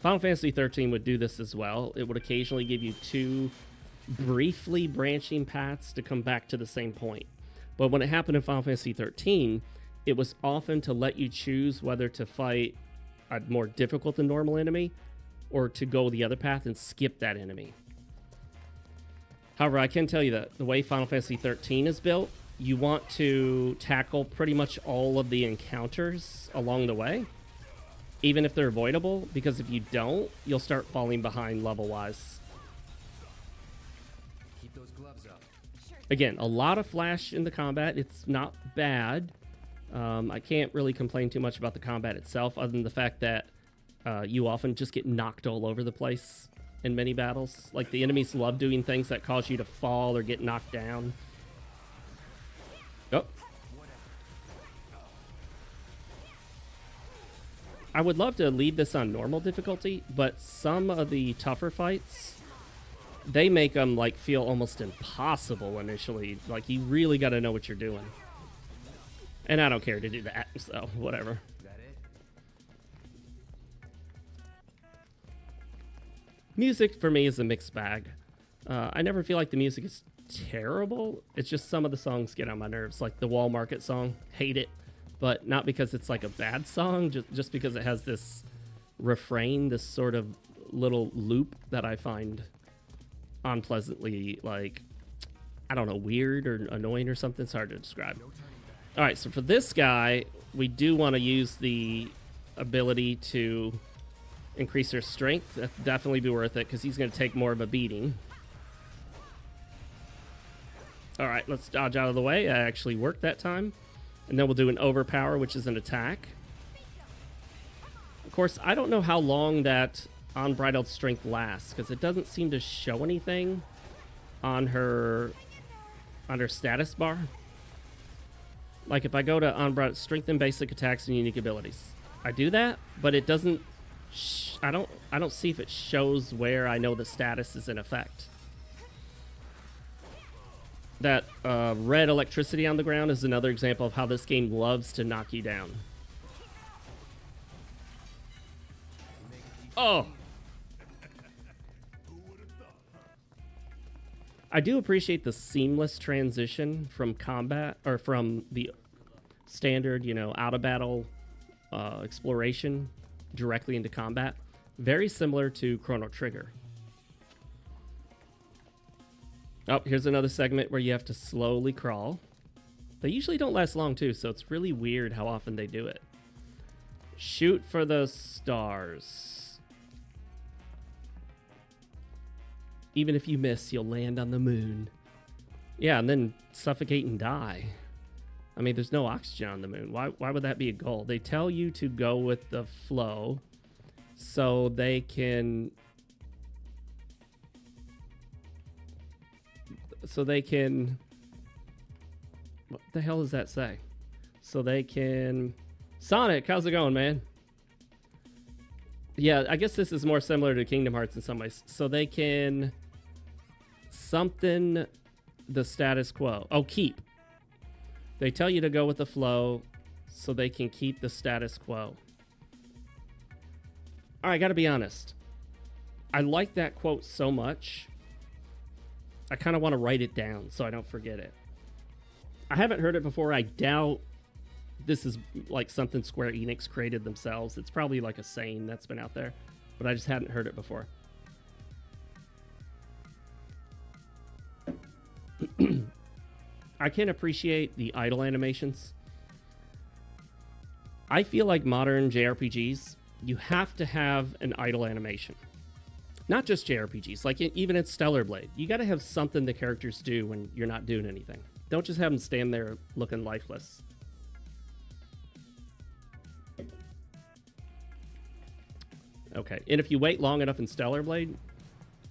Final Fantasy 13 would do this as well. It would occasionally give you 2 briefly branching paths to come back to the same point. But when it happened in Final Fantasy 13, it was often to let you choose whether to fight a more difficult than normal enemy or to go the other path and skip that enemy. However, I can tell you that the way Final Fantasy 13 is built, you want to tackle pretty much all of the encounters along the way, even if they're avoidable, because if you don't, you'll start falling behind level-wise. Keep those gloves up. Again, a lot of flash in the combat. It's not bad. I can't really complain too much about the combat itself, other than the fact that you often just get knocked all over the place in many battles. Like, the enemies love doing things that cause you to fall or get knocked down. Oh. I would love to leave this on normal difficulty, but some of the tougher fights, they make them like feel almost impossible initially. Like, you really got to know what you're doing. And I don't care to do that, so whatever. Is that it? Music for me is a mixed bag. I never feel like the music is terrible. It's just some of the songs get on my nerves, like the Wall Market song. Hate it, but not because it's like a bad song, just because it has this refrain, this sort of little loop that I find unpleasantly, like, I don't know, weird or annoying or something. It's hard to describe. All right, so for this guy, we do want to use the ability to increase their strength. That'd definitely be worth it because he's going to take more of a beating. All right, let's dodge out of the way. I actually worked that time. And then we'll do an overpower, which is an attack. Of course, I don't know how long that unbridled strength lasts, because it doesn't seem to show anything on her status bar. Like if I go to unbridled strength and basic attacks and unique abilities, I do that, but it doesn't. I don't see if it shows where I know the status is in effect. That red electricity on the ground is another example of how this game loves to knock you down. Oh! I do appreciate the seamless transition from combat, or from the standard, you know, out of battle exploration directly into combat. Very similar to Chrono Trigger. Oh, here's another segment where you have to slowly crawl. They usually don't last long too, so it's really weird how often they do it. Shoot for the stars. Even if you miss, you'll land on the moon. Yeah, and then suffocate and die. I mean, there's no oxygen on the moon. Why would that be a goal? They tell you to go with the flow so they can... What the hell does that say? So they can... Sonic, how's it going, man? Yeah, I guess this is more similar to Kingdom Hearts in some ways. So they can... something the status quo. Oh, keep. They tell you to go with the flow so they can keep the status quo. All right, I gotta be honest. I like that quote so much. I kind of want to write it down so I don't forget it. I haven't heard it before. I doubt this is like something Square Enix created themselves. It's probably like a saying that's been out there, but I just hadn't heard it before. I can appreciate the idle animations. I feel like modern JRPGs, you have to have an idle animation. Not just JRPGs, like even in Stellar Blade. You got to have something the characters do when you're not doing anything. Don't just have them stand there looking lifeless. Okay, and if you wait long enough in Stellar Blade,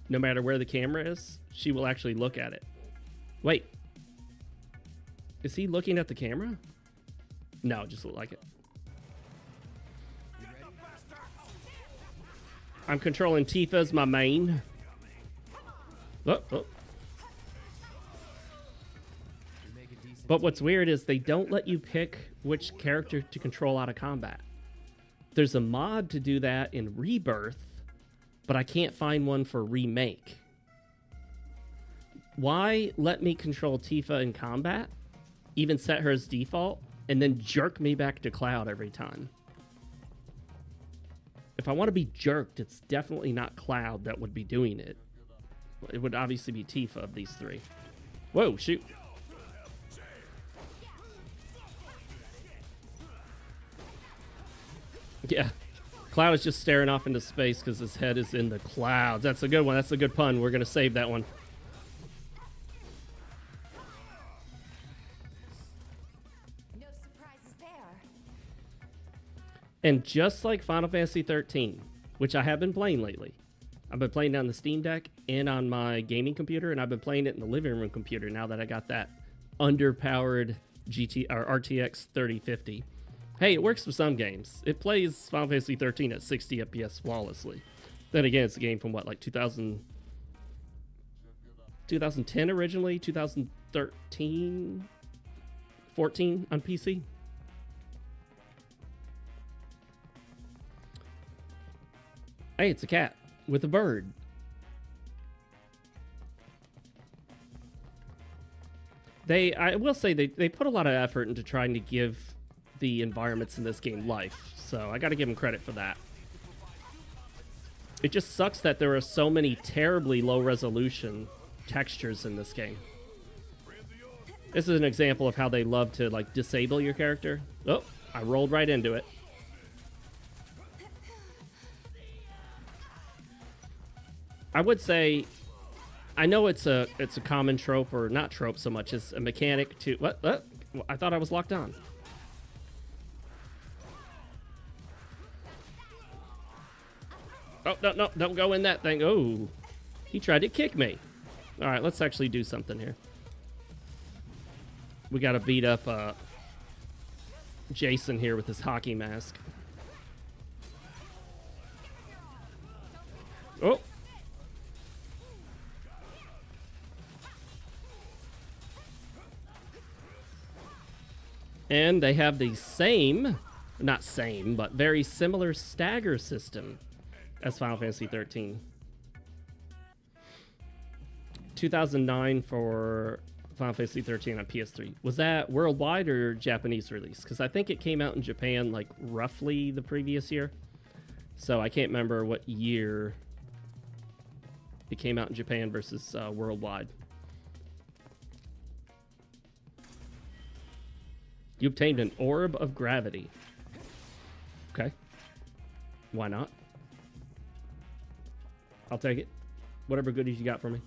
no matter where the camera is, she will actually look at it. Wait. Is he looking at the camera? No, it just looked like it. I'm controlling Tifa as my main. Oh, oh. But what's weird is they don't let you pick which character to control out of combat. There's a mod to do that in Rebirth, but I can't find one for Remake. Why let me control Tifa in combat, even set her as default, and then jerk me back to Cloud every time? If I want to be jerked, it's definitely not Cloud that would be doing it. It would obviously be Tifa of these three. Whoa, shoot. Yeah. Cloud is just staring off into space because his head is in the clouds. That's a good one. That's a good pun. We're going to save that one. No surprises there. And just like Final Fantasy 13, which I have been playing lately, I've been playing it on the Steam Deck and on my gaming computer, and I've been playing it in the living room computer now that I got that underpowered RTX 3050. Hey, it works for some games. It plays Final Fantasy 13 at 60 FPS flawlessly. Then again, it's a game from what, like 2010 originally, 2013, 14 on PC. Hey, it's a cat with a bird. I will say they put a lot of effort into trying to give the environments in this game life, so I gotta give them credit for that. It just sucks that there are so many terribly low resolution textures in this game. This is an example of how they love to like disable your character. Oh, I rolled right into it. I would say, I know it's a common trope, or not trope so much as a mechanic to what? I thought I was locked on. Oh, no, no, don't go in that thing. Oh, he tried to kick me. All right, let's actually do something here. We got to beat up Jason here with his hockey mask. Oh. And they have the same, not same, but very similar stagger system as Final Fantasy 13. 2009 for Final Fantasy 13 on PS3. Was that worldwide or Japanese release? Because I think it came out in Japan like roughly the previous year. So I can't remember what year it came out in Japan versus worldwide. You obtained an Orb of Gravity. Okay. Why not? I'll take it. Whatever goodies you got for me.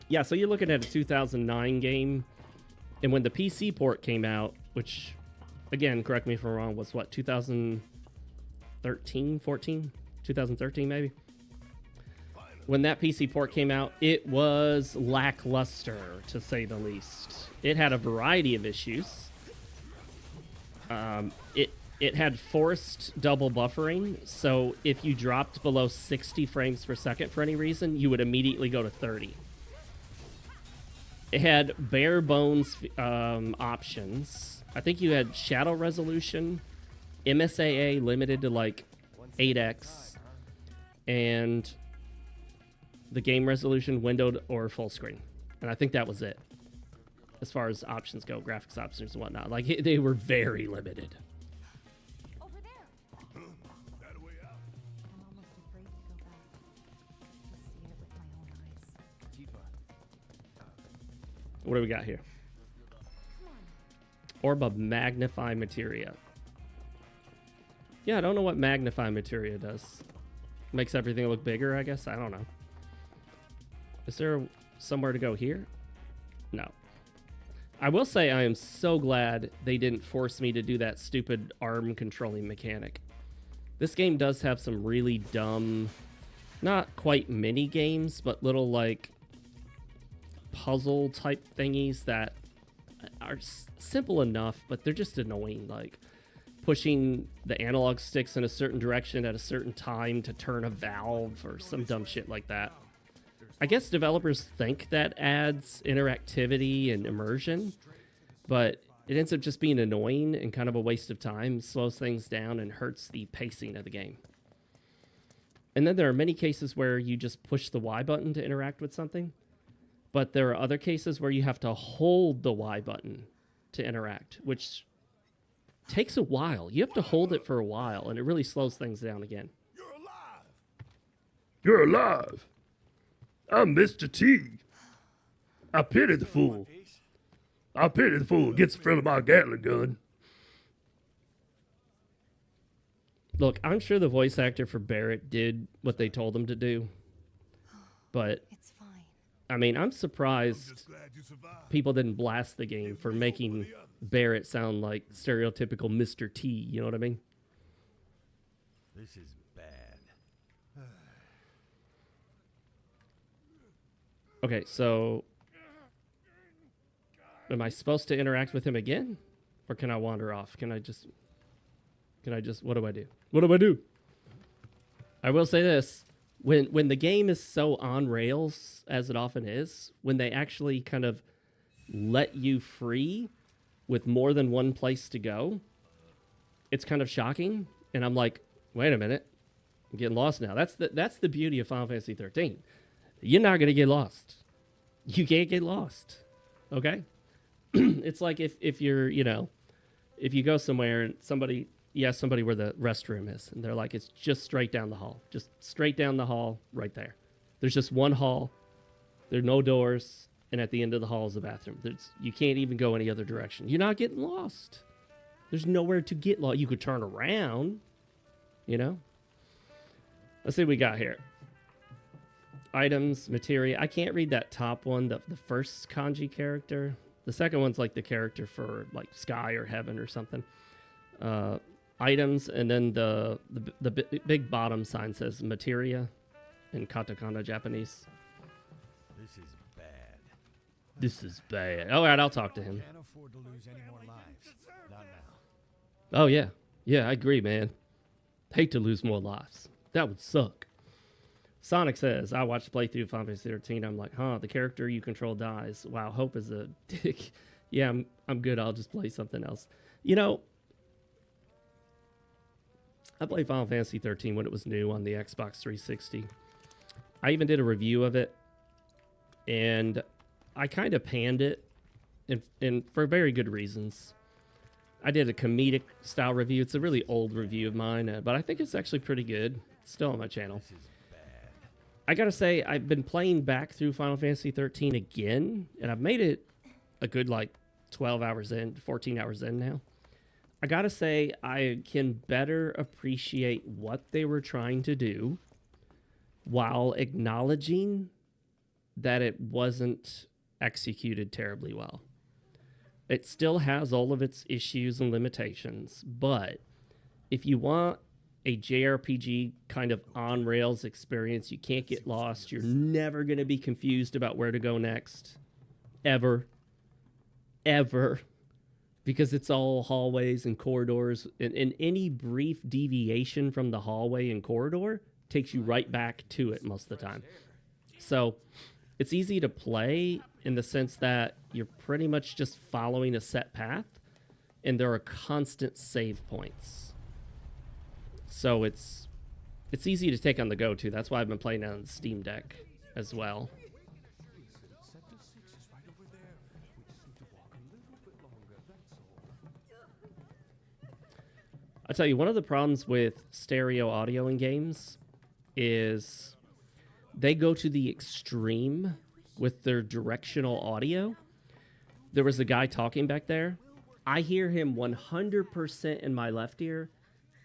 Yeah, so you're looking at a 2009 game. And when the PC port came out, which, again, correct me if I'm wrong, was what, 2013, 14? 2013 maybe? When that PC port came out, it was lackluster, to say the least. It had a variety of issues. It had forced double buffering, so if you dropped below 60 frames per second for any reason, you would immediately go to 30. It had bare bones options. I think you had shadow resolution, MSAA limited to like 8x, and the game resolution windowed or full screen. And I think that was it. As far as options go, graphics options and whatnot. Like, they were very limited. Over there. I'm almost afraid to go back. To see it with my own eyes. What do we got here? Orb of Magnify Materia. Yeah, I don't know what Magnify Materia does. Makes everything look bigger, I guess? I don't know. Is there somewhere to go here? No. I will say I am so glad they didn't force me to do that stupid arm controlling mechanic. This game does have some really dumb, not quite mini games, but little like puzzle type thingies that are simple enough, but they're just annoying. Like pushing the analog sticks in a certain direction at a certain time to turn a valve or some dumb shit like that. I guess developers think that adds interactivity and immersion, but it ends up just being annoying and kind of a waste of time, slows things down, and hurts the pacing of the game. And then there are many cases where you just push the Y button to interact with something, but there are other cases where you have to hold the Y button to interact, which takes a while. You have to hold it for a while, and it really slows things down again. You're alive! You're alive! I'm Mr. T. I pity the fool. I pity the fool who gets the fill of my Gatling gun. Look, I'm sure the voice actor for Barrett did what they told him to do. But, It's fine. I mean, I'm surprised people didn't blast the game for making Barrett sound like stereotypical Mr. T. You know what I mean? This is bad. Okay, so am I supposed to interact with him again? Or can I wander off? Can I just, what do I do? What do I do? I will say this. When the game is so on rails, as it often is, when they actually kind of let you free with more than one place to go, it's kind of shocking. And I'm like, wait a minute. I'm getting lost now. That's the beauty of Final Fantasy 13. You're not going to get lost. You can't get lost. Okay? It's like if you're, if you go somewhere and somebody where the restroom is, and they're like, it's just straight down the hall. Just straight down the hall right there. There's just one hall. There are no doors. And at the end of the hall is the bathroom. You can't even go any other direction. You're not getting lost. There's nowhere to get lost. You could turn around, Let's see what we got here. Items, materia. I can't read that top one, the first kanji character. The second one's like the character for like sky or heaven or something. items, and then the big bottom sign says materia in katakana Japanese. This is bad. This is bad. All right, I'll talk to him. Can't afford to lose any more lives. Not now. Oh, yeah. Yeah, I agree, man. Hate to lose more lives. That would suck. Sonic says, I watched the playthrough of Final Fantasy 13. I'm like, the character you control dies. Wow, Hope is a dick. Yeah, I'm good. I'll just play something else. You know, I played Final Fantasy 13 when it was new on the Xbox 360. I even did a review of it, and I kind of panned it, and for very good reasons. I did a comedic style review. It's a really old review of mine, but I think it's actually pretty good. It's still on my channel. I gotta say, I've been playing back through Final Fantasy 13 again, and I've made it a good, 12 hours in, 14 hours in now. I gotta say, I can better appreciate what they were trying to do while acknowledging that it wasn't executed terribly well. It still has all of its issues and limitations, but if you want a JRPG kind of on-rails experience, you can't get lost, you're never going to be confused about where to go next. Ever. Because it's all hallways and corridors, and any brief deviation from the hallway and corridor takes you right back to it most of the time. So it's easy to play in the sense that you're pretty much just following a set path, and there are constant save points. So it's easy to take on the go, too. That's why I've been playing it on the Steam Deck as well. I'll tell you, one of the problems with stereo audio in games is they go to the extreme with their directional audio. There was a guy talking back there. I hear him 100% in my left ear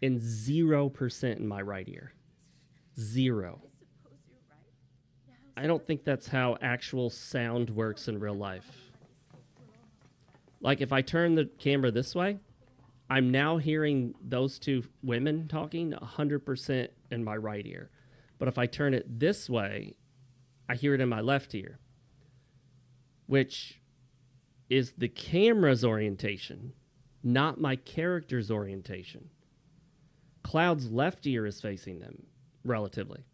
and 0% in my right ear. 0. I don't think that's how actual sound works in real life. Like, if I turn the camera this way, I'm now hearing those two women talking 100% in my right ear. But if I turn it this way, I hear it in my left ear, which is the camera's orientation, not my character's orientation. Cloud's left ear is facing them, relatively.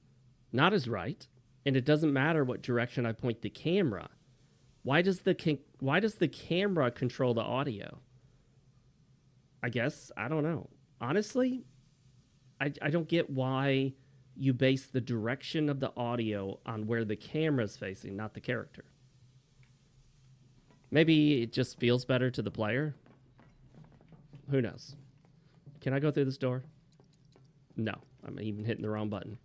Not his right, and it doesn't matter what direction I point the camera. Why does the camera control the audio? I guess, I don't know. Honestly, I don't get why you base the direction of the audio on where the camera's facing, not the character. Maybe it just feels better to the player. Who knows? Can I go through this door? No, I'm even hitting the wrong button.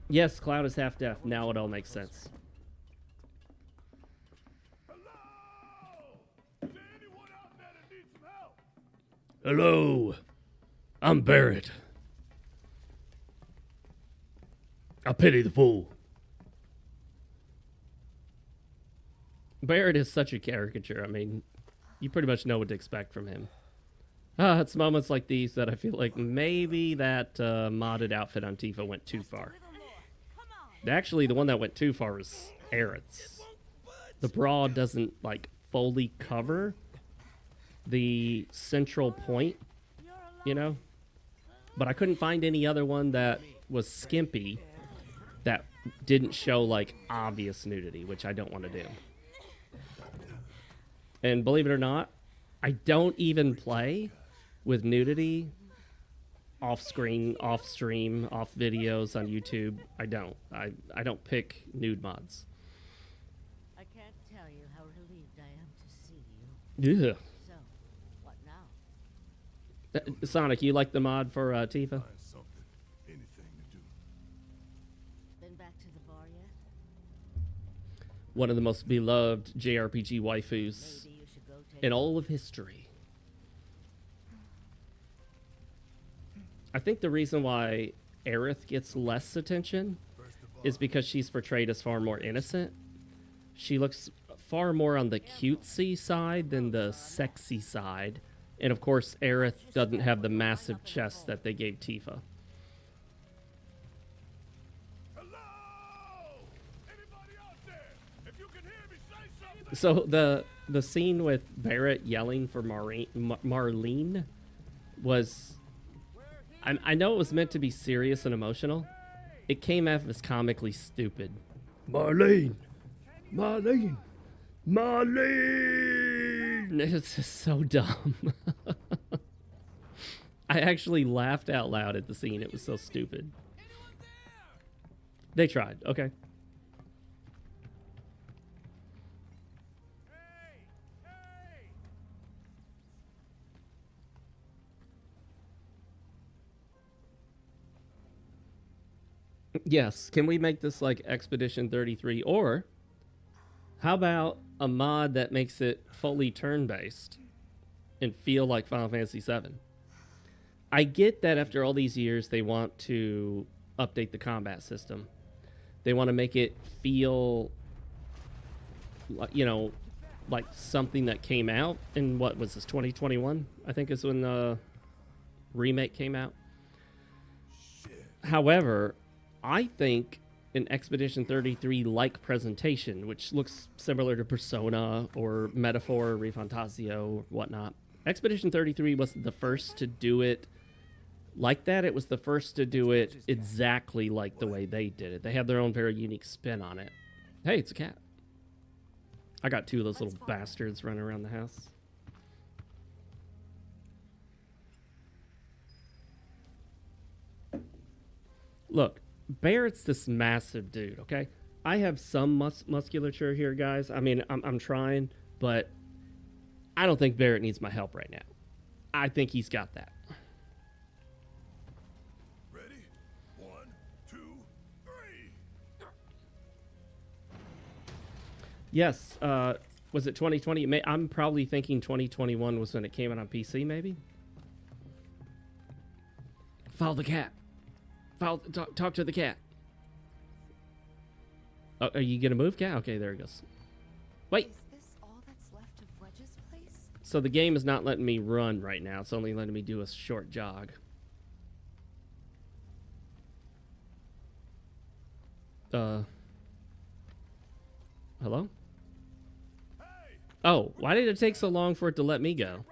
Yes, Cloud is half deaf. Now it all makes sense. Hello, I'm Barrett. I pity the fool. Barrett is such a caricature. I mean, you pretty much know what to expect from him. It's moments like these that I feel like maybe that modded outfit on Tifa went too far. Actually, the one that went too far was Aerith's. The bra doesn't, fully cover the central point, you know? But I couldn't find any other one that was skimpy that didn't show, obvious nudity, which I don't want to do. And believe it or not, I don't even play with nudity off screen, off stream, off videos on YouTube. I don't. I don't pick nude mods. I can't tell you how relieved I am to see you. Yeah. So, what now? Sonic, you like the mod for Tifa? Find something, anything to do. Been back to the bar yet? One of the most beloved JRPG waifus Maybe you should go take in all of history. I think the reason why Aerith gets less attention is because she's portrayed as far more innocent. She looks far more on the cutesy side than the sexy side. And of course, Aerith doesn't have the massive chest that they gave Tifa. So the scene with Barrett yelling for Marlene was, I know it was meant to be serious and emotional. It came off as comically stupid. Marlene! Marlene! Marlene! It's just so dumb. I actually laughed out loud at the scene. It was so stupid. They tried. Okay. Yes, can we make this like Expedition 33? Or how about a mod that makes it fully turn-based and feel like Final Fantasy VII? I get that after all these years they want to update the combat system. They want to make it feel like, you know, like something that came out in, what was this, 2021? I think is when the remake came out. However, I think an Expedition 33-like presentation, which looks similar to Persona or Metaphor, Refantasio, or whatnot. Expedition 33 wasn't the first to do it like that. It was the first to do it exactly like the way they did it. They have their own very unique spin on it. Hey, it's a cat. I got two of those little bastards running around the house. Look, Barrett's this massive dude, okay? I have some musculature here, guys. I mean, I'm trying, but I don't think Barrett needs my help right now. I think he's got that. Ready? 1, 2, 3. Yes, was it 2020? I'm probably thinking 2021 was when it came out on PC, maybe? Follow the cat. Talk to the cat. Oh, are you gonna move, cat? Okay, there it goes. Wait. Is this all that's left of Wedge's place? So the game is not letting me run right now. It's only letting me do a short jog. Hello? Oh, why did it take so long for it to let me go?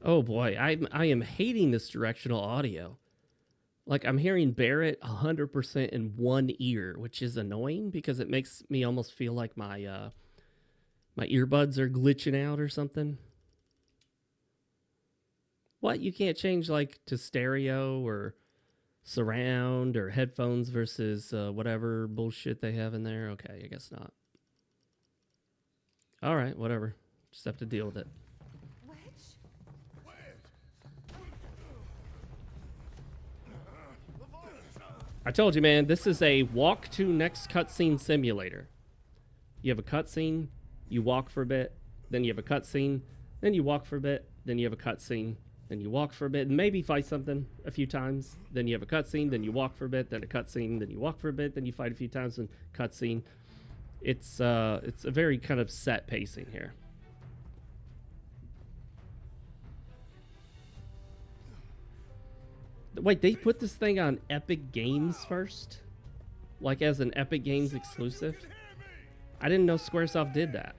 Oh boy, I am hating this directional audio. Like, I'm hearing Barrett 100% in one ear, which is annoying because it makes me almost feel like my my earbuds are glitching out or something. What? You can't change like to stereo or surround or headphones versus whatever bullshit they have in there? Okay, I guess not. All right, whatever. Just have to deal with it. I told you, man, this is a walk to next cutscene simulator. You have a cutscene, you walk for a bit, then you have a cutscene, then you walk for a bit, then you have a cutscene, then you walk for a bit, and maybe fight something a few times, then you have a cutscene, then you walk for a bit, then a cutscene, then you walk for a bit, then you fight a few times, and cutscene. It's a very kind of set pacing here. Wait, they put this thing on Epic Games first? Like as an Epic Games exclusive? I didn't know Squaresoft did that.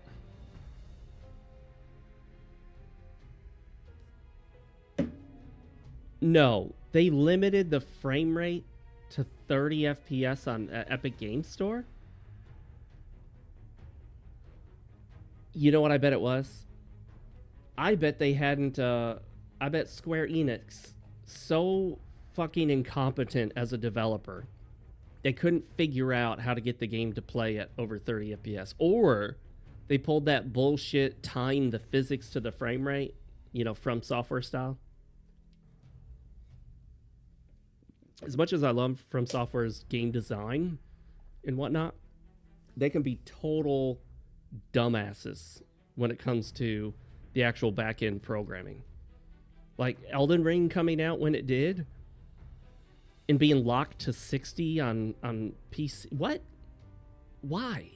No, they limited the frame rate to 30 FPS on Epic Games Store? You know what I bet it was? I bet they hadn't, I bet Square Enix, so fucking incompetent as a developer, they couldn't figure out how to get the game to play at over 30 FPS. Or they pulled that bullshit tying the physics to the frame rate, you know, from software style. As much as I love From Software's game design and whatnot, they can be total dumbasses when it comes to the actual back-end programming. Like Elden Ring coming out when it did, and being locked to 60 on PC. What? Why?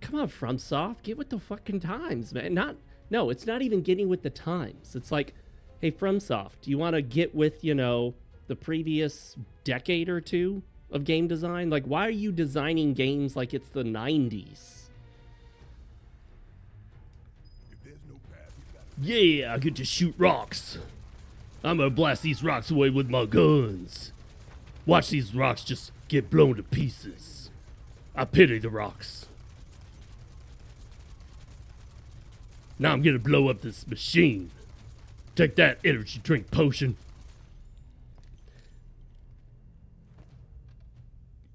Come on, FromSoft, get with the fucking times, man. No, it's not even getting with the times. It's like, hey, FromSoft, do you want to get with, you know, the previous decade or two of game design? Like, why are you designing games like it's the 90s? Yeah, I get to shoot rocks. I'm gonna blast these rocks away with my guns. Watch these rocks just get blown to pieces. I pity the rocks. Now I'm gonna blow up this machine. Take that energy drink potion.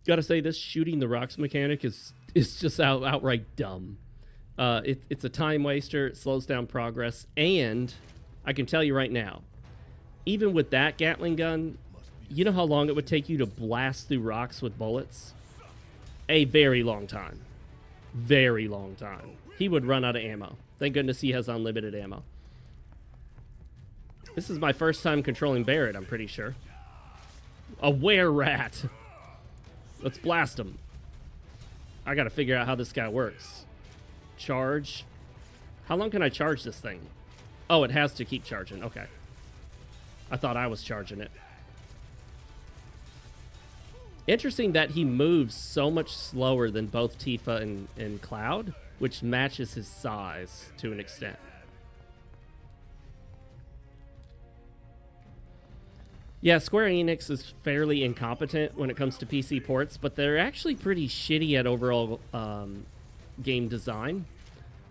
Gotta say, this shooting the rocks mechanic is just outright dumb. It's a time waster. It slows down progress. And I can tell you right now, even with that Gatling gun, you know how long it would take you to blast through rocks with bullets? A very long time. Very long time. He would run out of ammo. Thank goodness he has unlimited ammo. This is my first time controlling Barrett, I'm pretty sure. A were-rat. Let's blast him. I gotta figure out how this guy works. Charge. How long can I charge this thing? Oh, it has to keep charging. Okay. I thought I was charging it. Interesting that he moves so much slower than both Tifa and Cloud, which matches his size to an extent. Yeah, Square Enix is fairly incompetent when it comes to PC ports, but they're actually pretty shitty at overall game design,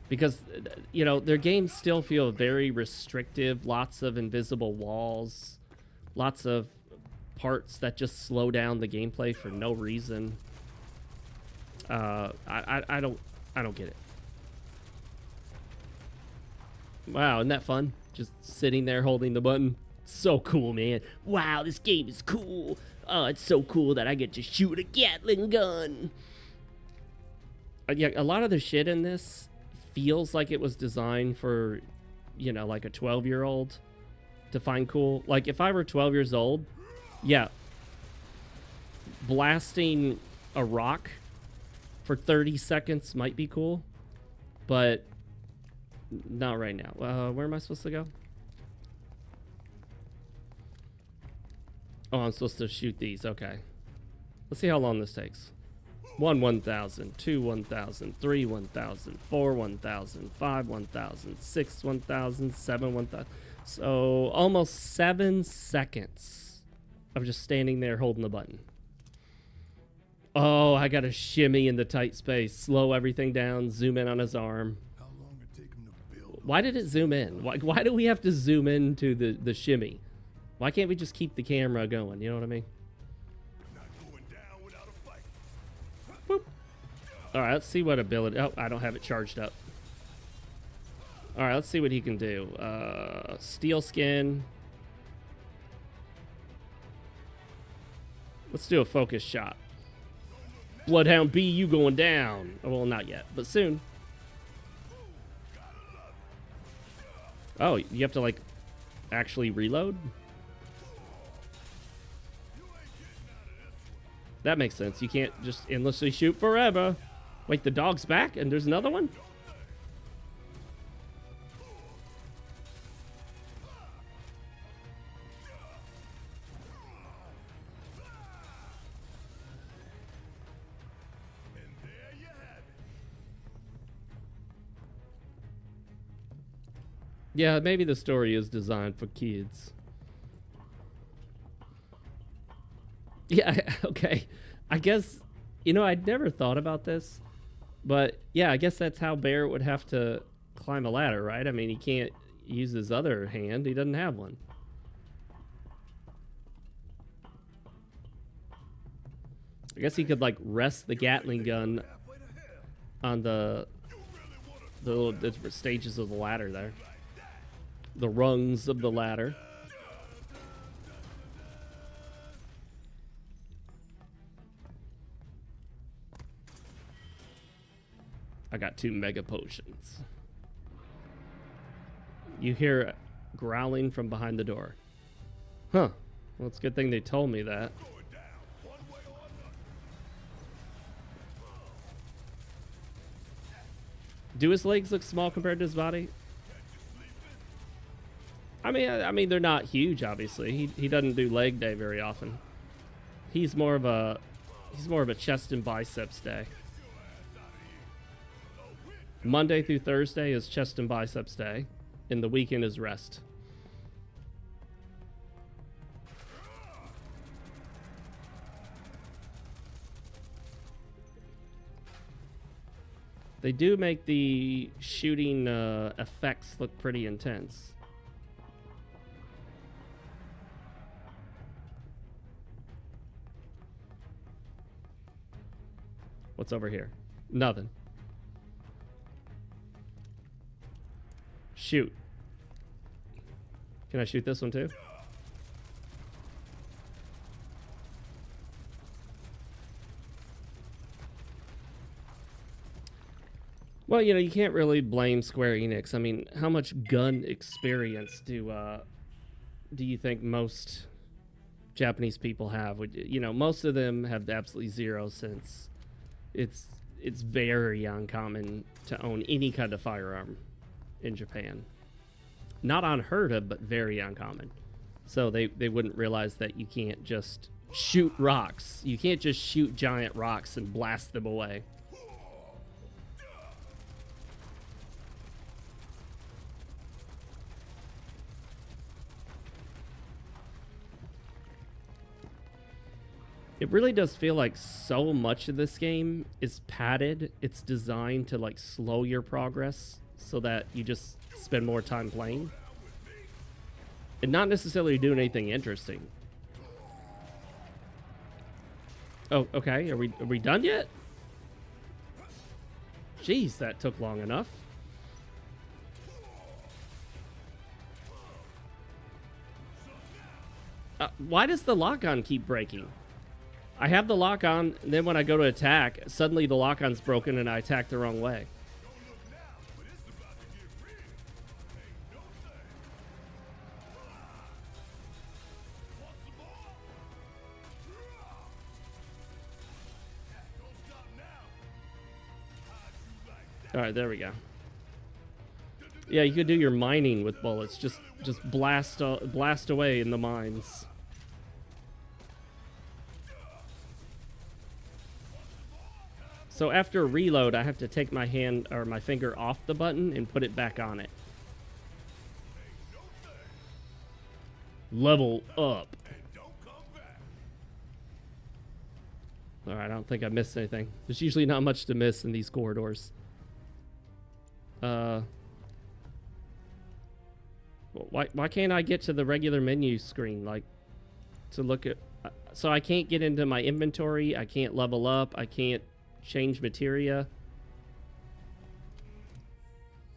because, you know, their games still feel very restrictive, lots of invisible walls, lots of parts that just slow down the gameplay for no reason. I don't get it. Wow, isn't that fun? Just sitting there holding the button. So cool, man. Wow, this game is cool. Oh, it's so cool that I get to shoot a Gatling gun. Yeah, a lot of the shit in this feels like it was designed for, you know, like a 12-year-old to find cool. Like, if I were 12 years old, yeah, blasting a rock for 30 seconds might be cool, but not right now. Where am I supposed to go? Oh, I'm supposed to shoot these. Okay. Let's see how long this takes. 1, 1,000. 2, 1,000. 3, 1,000. 4, 1,000. 5, 1,000. 6, 1,000. 7, 1,000. So almost 7 seconds of just standing there holding the button. Oh, I got to shimmy in the tight space. Slow everything down. Zoom in on his arm. How long it take him to build? Why did it zoom in? Why do we have to zoom into the shimmy? Why can't we just keep the camera going? You know what I mean? Not going down without a fight. Boop. All right, let's see what ability. Oh, I don't have it charged up. All right, let's see what he can do. Steel skin. Let's do a focus shot. Bloodhound B, you going down. Oh, well, not yet, but soon. Oh, you have to, like, actually reload? That makes sense. You can't just endlessly shoot forever. Wait, the dog's back and there's another one? And there you have it. Yeah, maybe the story is designed for kids. Yeah, okay. I guess, you know, I'd never thought about this, but yeah, I guess that's how Barrett would have to climb a ladder, right? I mean, he can't use his other hand. He doesn't have one. I guess he could, like, rest the Gatling gun on the little different stages of the ladder there. The rungs of the ladder. I got 2 mega potions. You hear growling from behind the door. Huh. Well, it's a good thing they told me that. Do his legs look small compared to his body? I mean, they're not huge. Obviously, he doesn't do leg day very often. He's more of a chest and biceps day. Monday through Thursday is chest and biceps day, and the weekend is rest. They do make the shooting effects look pretty intense. What's over here? Nothing. Shoot. Can I shoot this one too? Well, you know, you can't really blame Square Enix. I mean, how much gun experience do you think most Japanese people have? You know, most of them have absolutely zero, since it's very uncommon to own any kind of firearm in Japan. Not unheard of, but very uncommon. So they wouldn't realize that you can't just shoot rocks. You can't just shoot giant rocks and blast them away. It really does feel like so much of this game is padded. It's designed to like slow your progress so that you just spend more time playing and not necessarily doing anything interesting. Oh, okay. Are we done yet? Jeez, that took long enough. Why does the lock-on keep breaking? I have the lock-on, and then when I go to attack, suddenly the lock-on's broken and I attack the wrong way. Alright, there we go. Yeah, you could do your mining with bullets. Just blast away in the mines. So after reload, I have to take my hand or my finger off the button and put it back on it. Level up. Alright, I don't think I missed anything. There's usually not much to miss in these corridors. Why can't I get to the regular menu screen, like, to look at... So I can't get into my inventory, I can't level up, I can't change materia.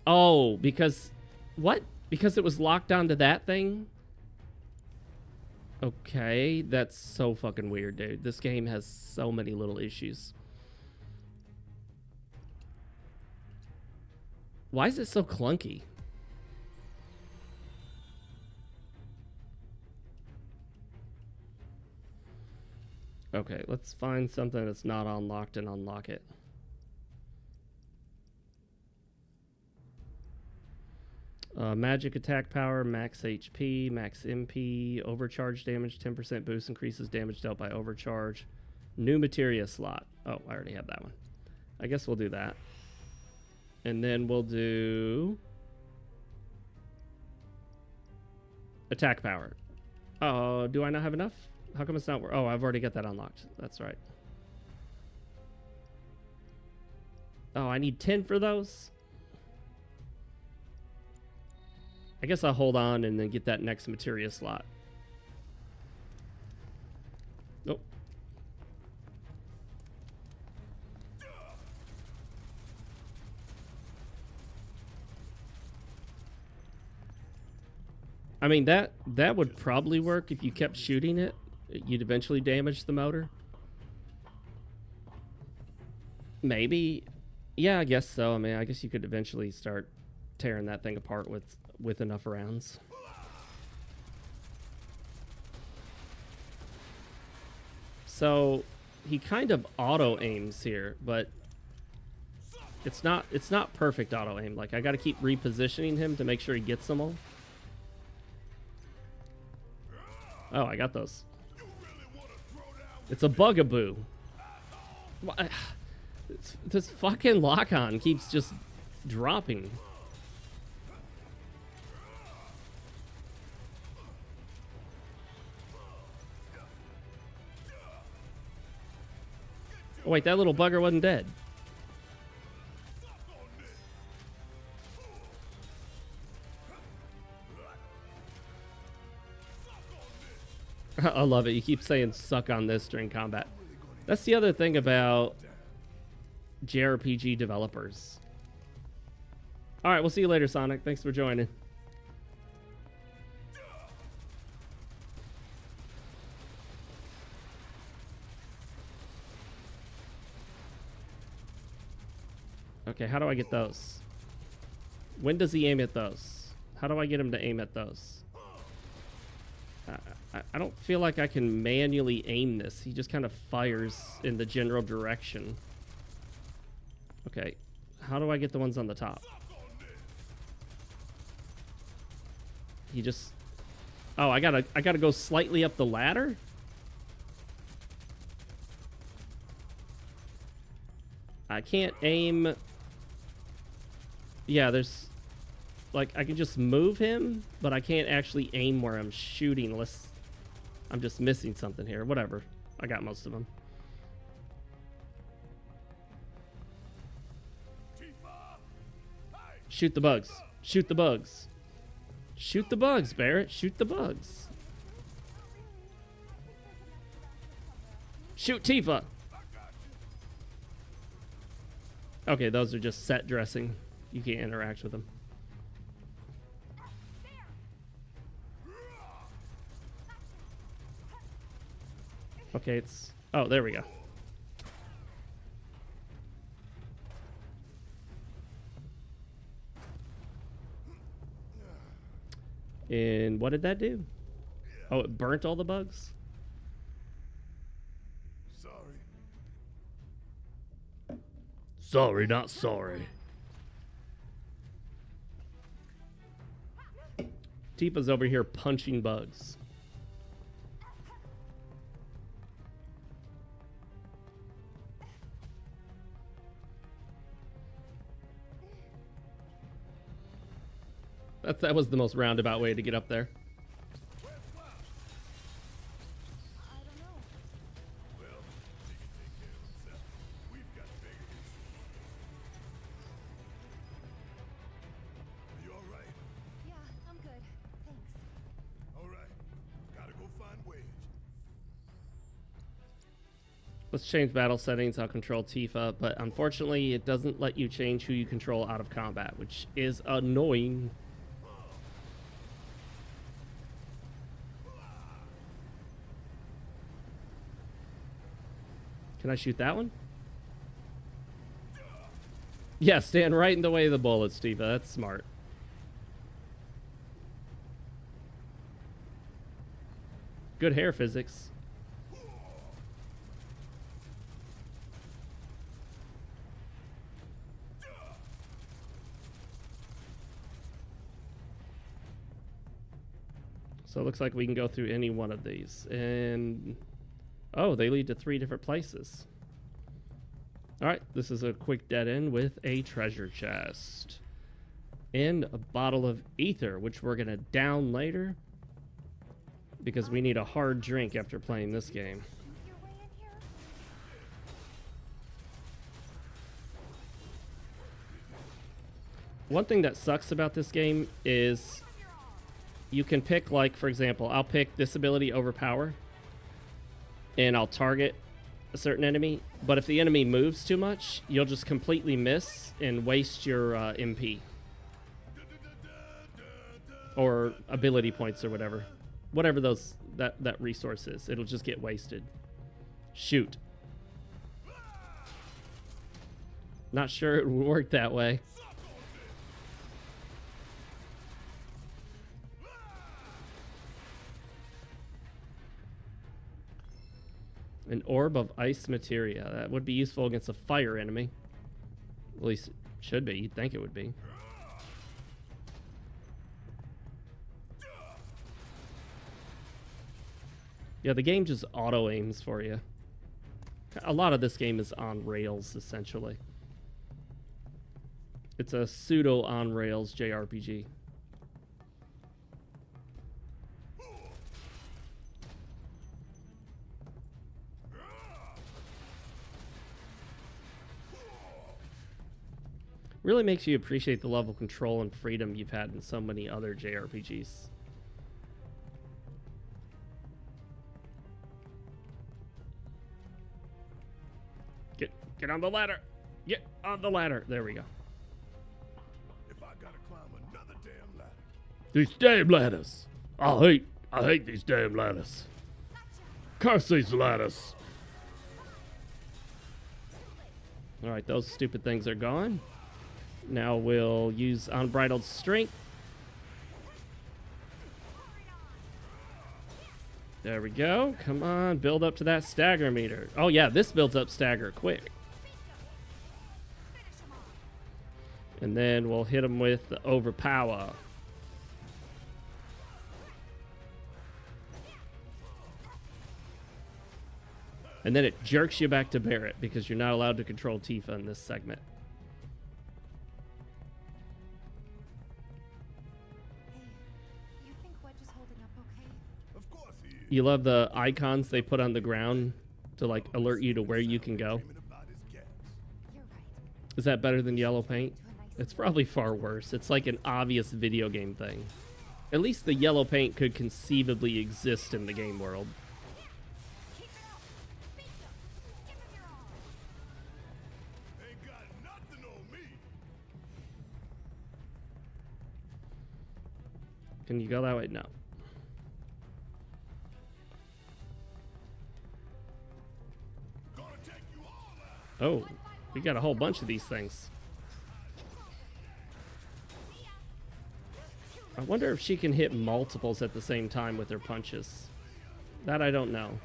Oh, because... What? Because it was locked onto that thing? Okay, that's so fucking weird, dude. This game has so many little issues. Why is it so clunky? Okay, let's find something that's not unlocked and unlock it. Magic attack power, max HP, max MP, overcharge damage, 10% boost, increases damage dealt by overcharge. New materia slot. Oh, I already have that one. I guess we'll do that. And then we'll do... attack power. Oh, do I not have enough? How come it's not... Oh, I've already got that unlocked. That's right. Oh, I need 10 for those? I guess I'll hold on and then get that next materia slot. Nope. I mean, that would probably work if you kept shooting it. You'd eventually damage the motor. Maybe. Yeah, I guess so. I mean, I guess you could eventually start tearing that thing apart with enough rounds. So he kind of auto aims here, but it's not perfect auto aim. Like I got to keep repositioning him to make sure he gets them all. Oh, I got those. It's a bugaboo. This fucking lock-on keeps just dropping. Oh, wait, that little bugger wasn't dead. I love it. You keep saying suck on this during combat. That's the other thing about JRPG developers. All right, we'll see you later, Sonic. Thanks for joining. Okay, how do I get those? When does he aim at those? How do I get him to aim at those? I don't feel like I can manually aim this. He just kind of fires in the general direction. Okay, how do I get the ones on the top? He just... Oh, I gotta go slightly up the ladder? I can't aim... Yeah, there's... Like, I can just move him, but I can't actually aim where I'm shooting unless I'm just missing something here. Whatever. I got most of them. Shoot the bugs. Shoot the bugs. Shoot the bugs, Barrett. Shoot the bugs. Shoot Tifa. Okay, those are just set dressing. You can't interact with them. Okay, it's... Oh, there we go. And what did that do? Oh, it burnt all the bugs? Sorry, not sorry. Tifa's over here punching bugs. That was the most roundabout way to get up there. Let's change battle settings. I'll control Tifa, but unfortunately it doesn't let you change who you control out of combat, which is annoying. Can I shoot that one? Yeah, stand right in the way of the bullets, Tifa. That's smart. Good hair physics. So it looks like we can go through any one of these. And... oh, they lead to 3 different places. Alright, this is a quick dead end with a treasure chest. And a bottle of ether, which we're going to down later. Because we need a hard drink after playing this game. One thing that sucks about this game is... you can pick, like, for example, I'll pick this ability over power. And I'll target a certain enemy. But if the enemy moves too much, you'll just completely miss and waste your MP. Or ability points or whatever. Whatever those that resource is. It'll just get wasted. Shoot. Not sure it would work that way. An orb of ice materia. That would be useful against a fire enemy. At least it should be. You'd think it would be. Yeah, the game just auto-aims for you. A lot of this game is on rails, essentially. It's a pseudo on rails JRPG. Really makes you appreciate the level of control and freedom you've had in so many other JRPGs. Get on the ladder. Get on the ladder. There we go. If I gotta climb another damn ladder. These damn ladders. I hate these damn ladders. Curse these ladders. All right, those stupid things are gone. Now we'll use Unbridled Strength. There we go. Come on, build up to that stagger meter. Oh yeah, this builds up stagger quick. And then we'll hit him with the Overpower. And then it jerks you back to Barrett because you're not allowed to control Tifa in this segment. Hey, you think Wedge is holding up okay? Of course he is. You love the icons they put on the ground to like alert you to where you can go. About his gas. You're right. Is that better than yellow paint? It's probably far worse. It's like an obvious video game thing. At least the yellow paint could conceivably exist in the game world. Ain't got nothing on me. Can you go that way? No. Gonna take you all out. Oh, we got a whole bunch of these things. I wonder if she can hit multiples at the same time with her punches. That I don't know.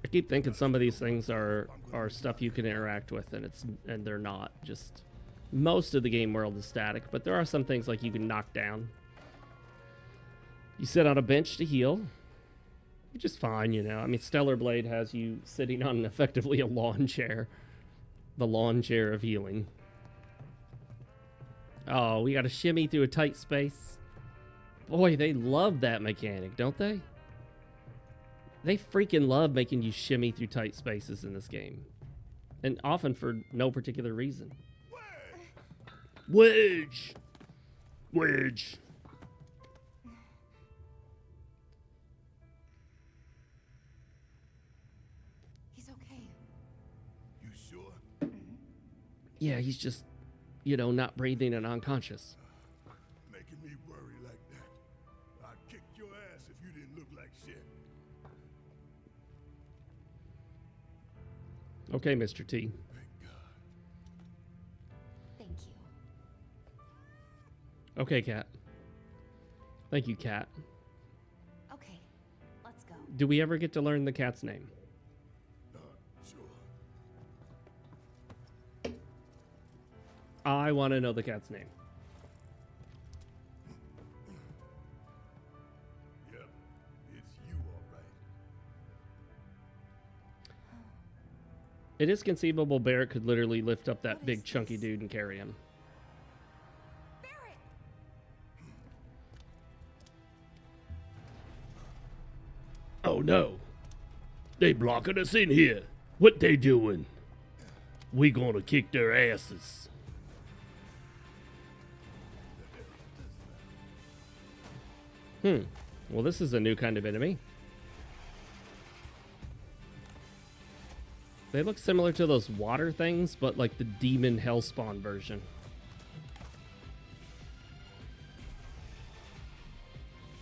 I keep thinking some of these things are stuff you can interact with, and they're not. Just most of the game world is static, but there are some things like you can knock down. You sit on a bench to heal, which is fine, you know. I mean, Stellar Blade has you sitting on effectively a lawn chair. The lawn chair of healing. Oh, we got to shimmy through a tight space. Boy, they love that mechanic, don't they? They freaking love making you shimmy through tight spaces in this game. And often for no particular reason. Wedge. Wedge. He's okay. You sure? Yeah, he's just, you know, not breathing and unconscious. Making me worry like that. I'd kick your ass if you didn't look like shit. Okay, Mr. T. Thank God. Thank you. Okay, Cat. Thank you, Cat. Okay, let's go. Do we ever get to learn the cat's name? Sure. I want to know the cat's name. Yep. It's you, all right. It is conceivable Barrett could literally lift up that big chunky dude and carry him. Barrett! Oh no. They blocking us in here. What they doing? We gonna kick their asses. Well, this is a new kind of enemy. They look similar to those water things, but like the demon hellspawn version.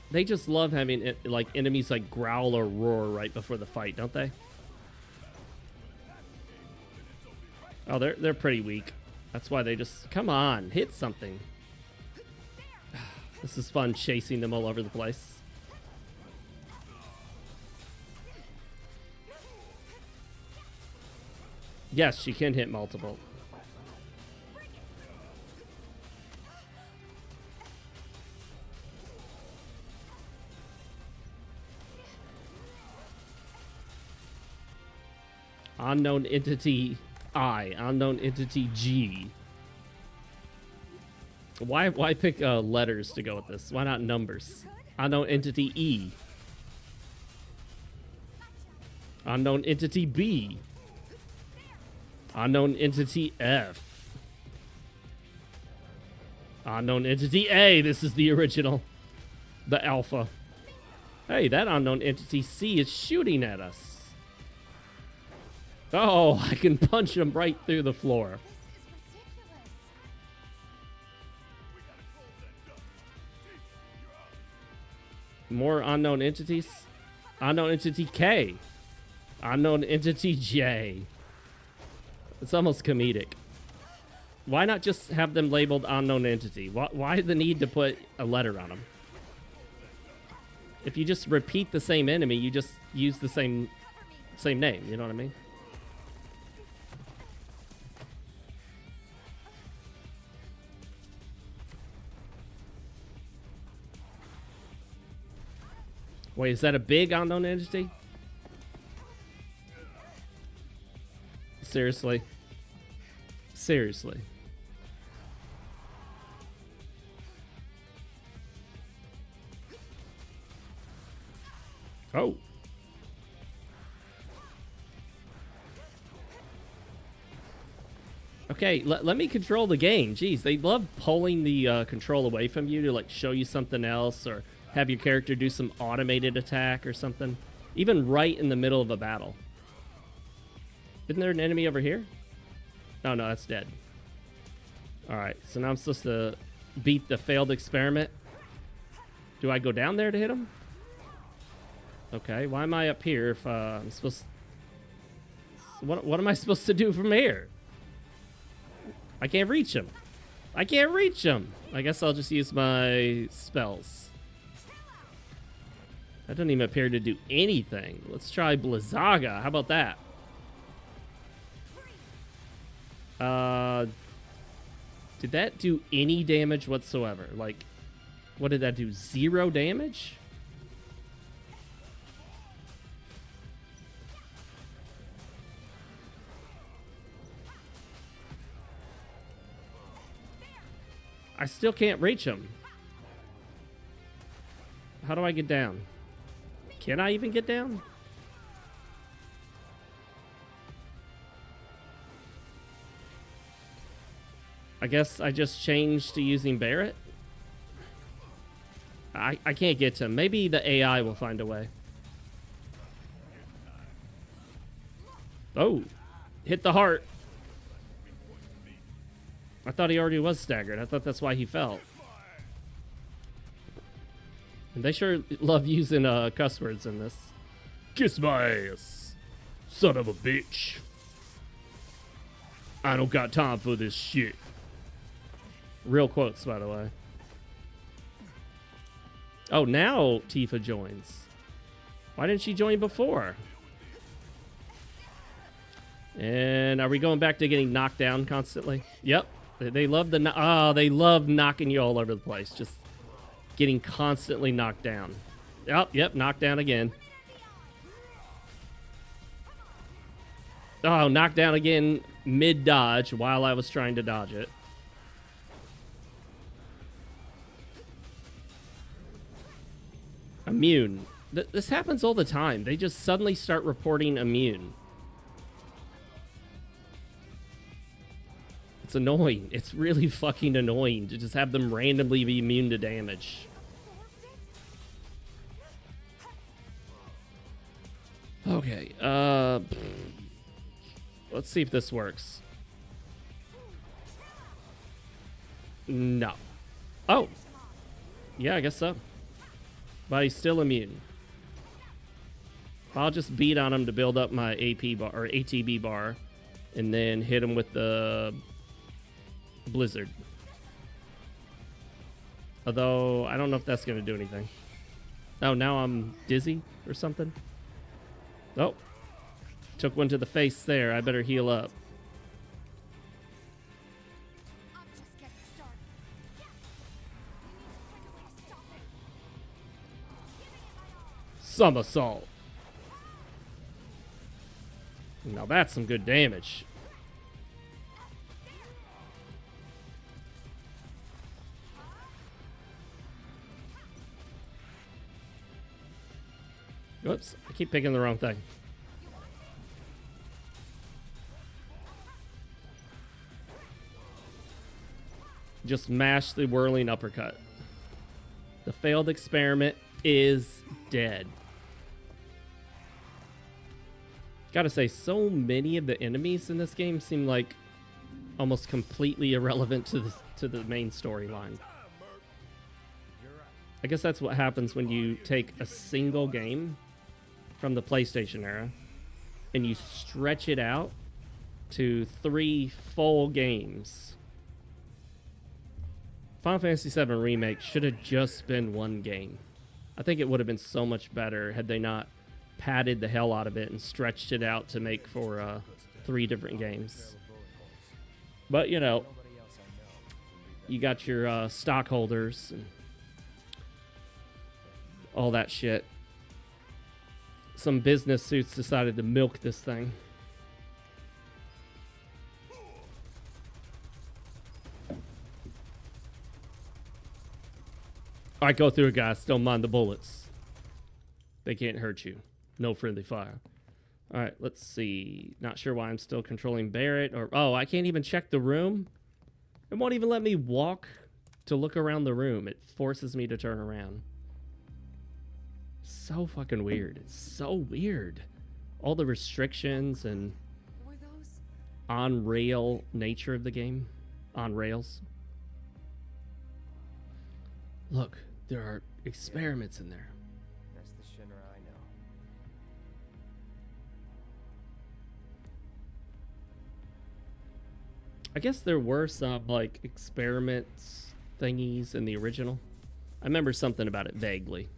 They just love having like enemies like growl or roar right before the fight, don't they? Oh, they're pretty weak. That's why they just... Come on, hit something. This is fun chasing them all over the place. Yes, she can hit multiple. Unknown entity I, unknown entity G. Why pick letters to go with this? Why not numbers? Unknown entity E. Unknown entity B. Unknown entity F. Unknown entity A. This is the original. The alpha. Hey, that unknown entity C is shooting at us. Oh, I can punch him right through the floor. More unknown entities. Unknown entity K. Unknown entity J. It's almost comedic. Why not just have them labeled unknown entity? Why the need to put a letter on them? If you just repeat the same enemy, you just use the same name. You know what I mean? Wait, is that a big unknown entity? Seriously? Seriously? Oh. Okay, let me control the game. Jeez, they love pulling the control away from you to like show you something else or have your character do some automated attack or something. Even right in the middle of a battle. Isn't there an enemy over here? Oh no, that's dead. Alright, so now I'm supposed to beat the failed experiment. Do I go down there to hit him? Okay, why am I up here if I'm supposed to... What am I supposed to do from here? I can't reach him. I can't reach him. I guess I'll just use my spells. That doesn't even appear to do anything. Let's try Blizzaga. How about that? Did that do any damage whatsoever? Like, what did that do? 0 damage? I still can't reach him. How do I get down? Can I even get down? I guess I just changed to using Barrett. I can't get to him. Maybe the AI will find a way. Oh, hit the heart. I thought he already was staggered. I thought that's why he fell. And they sure love using cuss words in this. Kiss my ass, son of a bitch. I don't got time for this shit. Real quotes, by the way. Oh, now Tifa joins. Why didn't she join before? And are we going back to getting knocked down constantly? Yep. They love they love knocking you all over the place. Just getting constantly knocked down. Yep, knocked down again. Oh, knocked down again mid-dodge while I was trying to dodge it. Immune. This happens all the time. They just suddenly start reporting immune. It's annoying. It's really fucking annoying to just have them randomly be immune to damage. Okay, let's see if this works. No. Oh! Yeah, I guess so. But he's still immune. I'll just beat on him to build up my AP bar, or ATB bar. and then hit him with the blizzard. Although, I don't know if that's going to do anything. Oh, now I'm dizzy or something. Oh. Took one to the face there. I better heal up. I'm just getting started. Yeah. We need to find a way to stop it. Giving it my all. Somersault. Now that's some good damage. Whoops, I keep picking the wrong thing. Just mash the whirling uppercut. The failed experiment is dead. Gotta say, so many of the enemies in this game seem like almost completely irrelevant to the main storyline. I guess that's what happens when you take a single game from the PlayStation era and you stretch it out to 3 full games. Final Fantasy VII Remake should have just been one game. I think it would have been so much better had they not padded the hell out of it and stretched it out to make for 3 different games. But, you know, you got your stockholders and all that shit. Some business suits decided to milk this thing. Alright, go through it, guys. Don't mind the bullets. They can't hurt you. No friendly fire. Alright, let's see. Not sure why I'm still controlling Barrett. Or oh, I can't even check the room. It won't even let me walk to look around the room. It forces me to turn around. So fucking weird. It's so weird. All the restrictions and on-rail nature of the game. On rails. Look, there are experiments in there. That's the Shinra I know. I guess there were some, like, experiments thingies in the original. I remember something about it vaguely.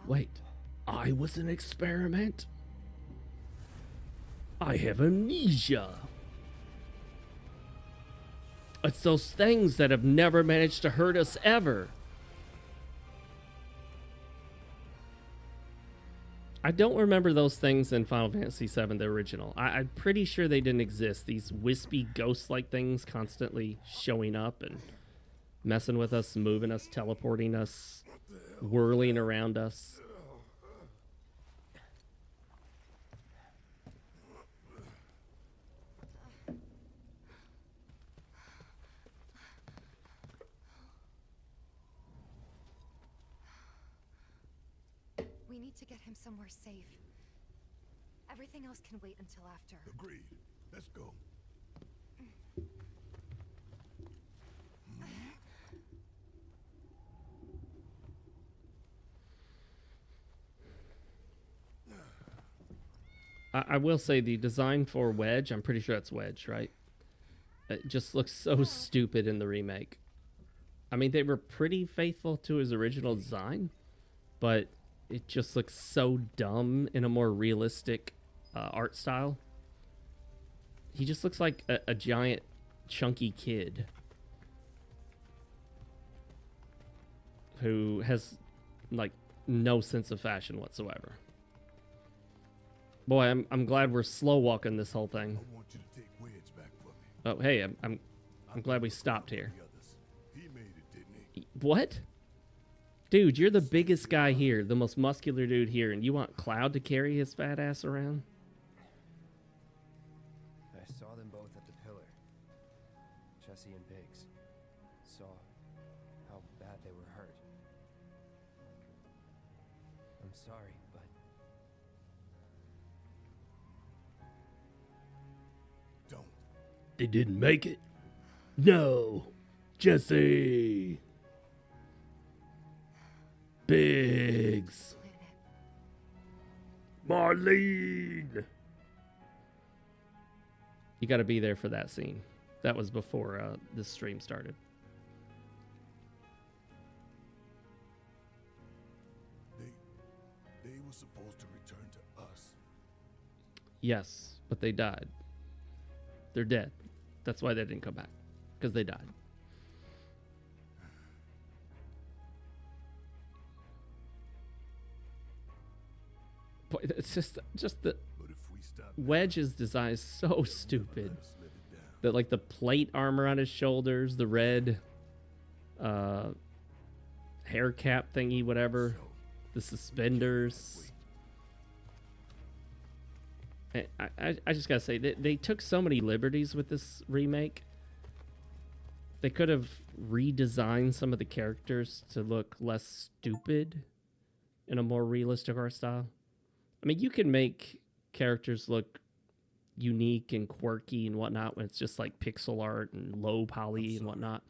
Wait, I was an experiment? I have amnesia. It's those things that have never managed to hurt us ever. I don't remember those things in Final Fantasy VII, the original. I'm pretty sure they didn't exist. These wispy ghost-like things constantly showing up and messing with us, moving us, teleporting us, whirling around us. We need to get him somewhere safe. Everything else can wait until after. Agreed. Let's go. I will say the design for Wedge, I'm pretty sure that's Wedge, right? It just looks so stupid in the remake. I mean, they were pretty faithful to his original design, but it just looks so dumb in a more realistic art style. He just looks like a giant, chunky kid who has, like, no sense of fashion whatsoever. Boy, I'm glad we're slow walking this whole thing. I want you to take Wedge back for me. Oh, hey, I'm glad we stopped here. He made it, didn't he? What? Dude, you're the biggest guy here, the most muscular dude here, and you want Cloud to carry his fat ass around? I saw them both at the pillar. Jesse and Biggs. Saw how bad they were hurt. I'm sorry, but don't. They didn't make it? No. Jesse. Biggs. Marlene. You got to be there for that scene. That was before this stream started. They were supposed to return to us. Yes, but they died. They're dead. That's why they didn't come back. Because they died. But it's just the Wedge's design is so stupid. That like the plate armor on his shoulders, the red hair cap thingy, whatever, the suspenders. I just gotta say, they took so many liberties with this remake. They could have redesigned some of the characters to look less stupid in a more realistic art style. I mean, you can make characters look unique and quirky and whatnot when it's just like pixel art and low poly and whatnot.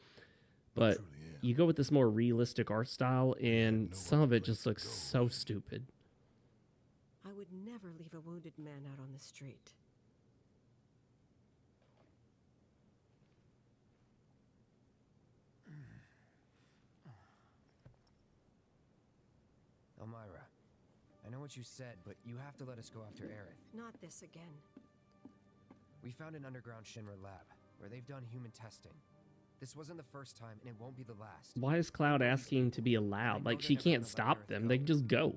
But you go with this more realistic art style, and some of it just looks so stupid. I would never leave a wounded man out on the street. Elmira, I know what you said, but you have to let us go after Aerith. Not this again. We found an underground Shinra lab where they've done human testing. This wasn't the first time, and it won't be the last. Why is Cloud asking to be allowed? Like, she can't stop them. They can just go.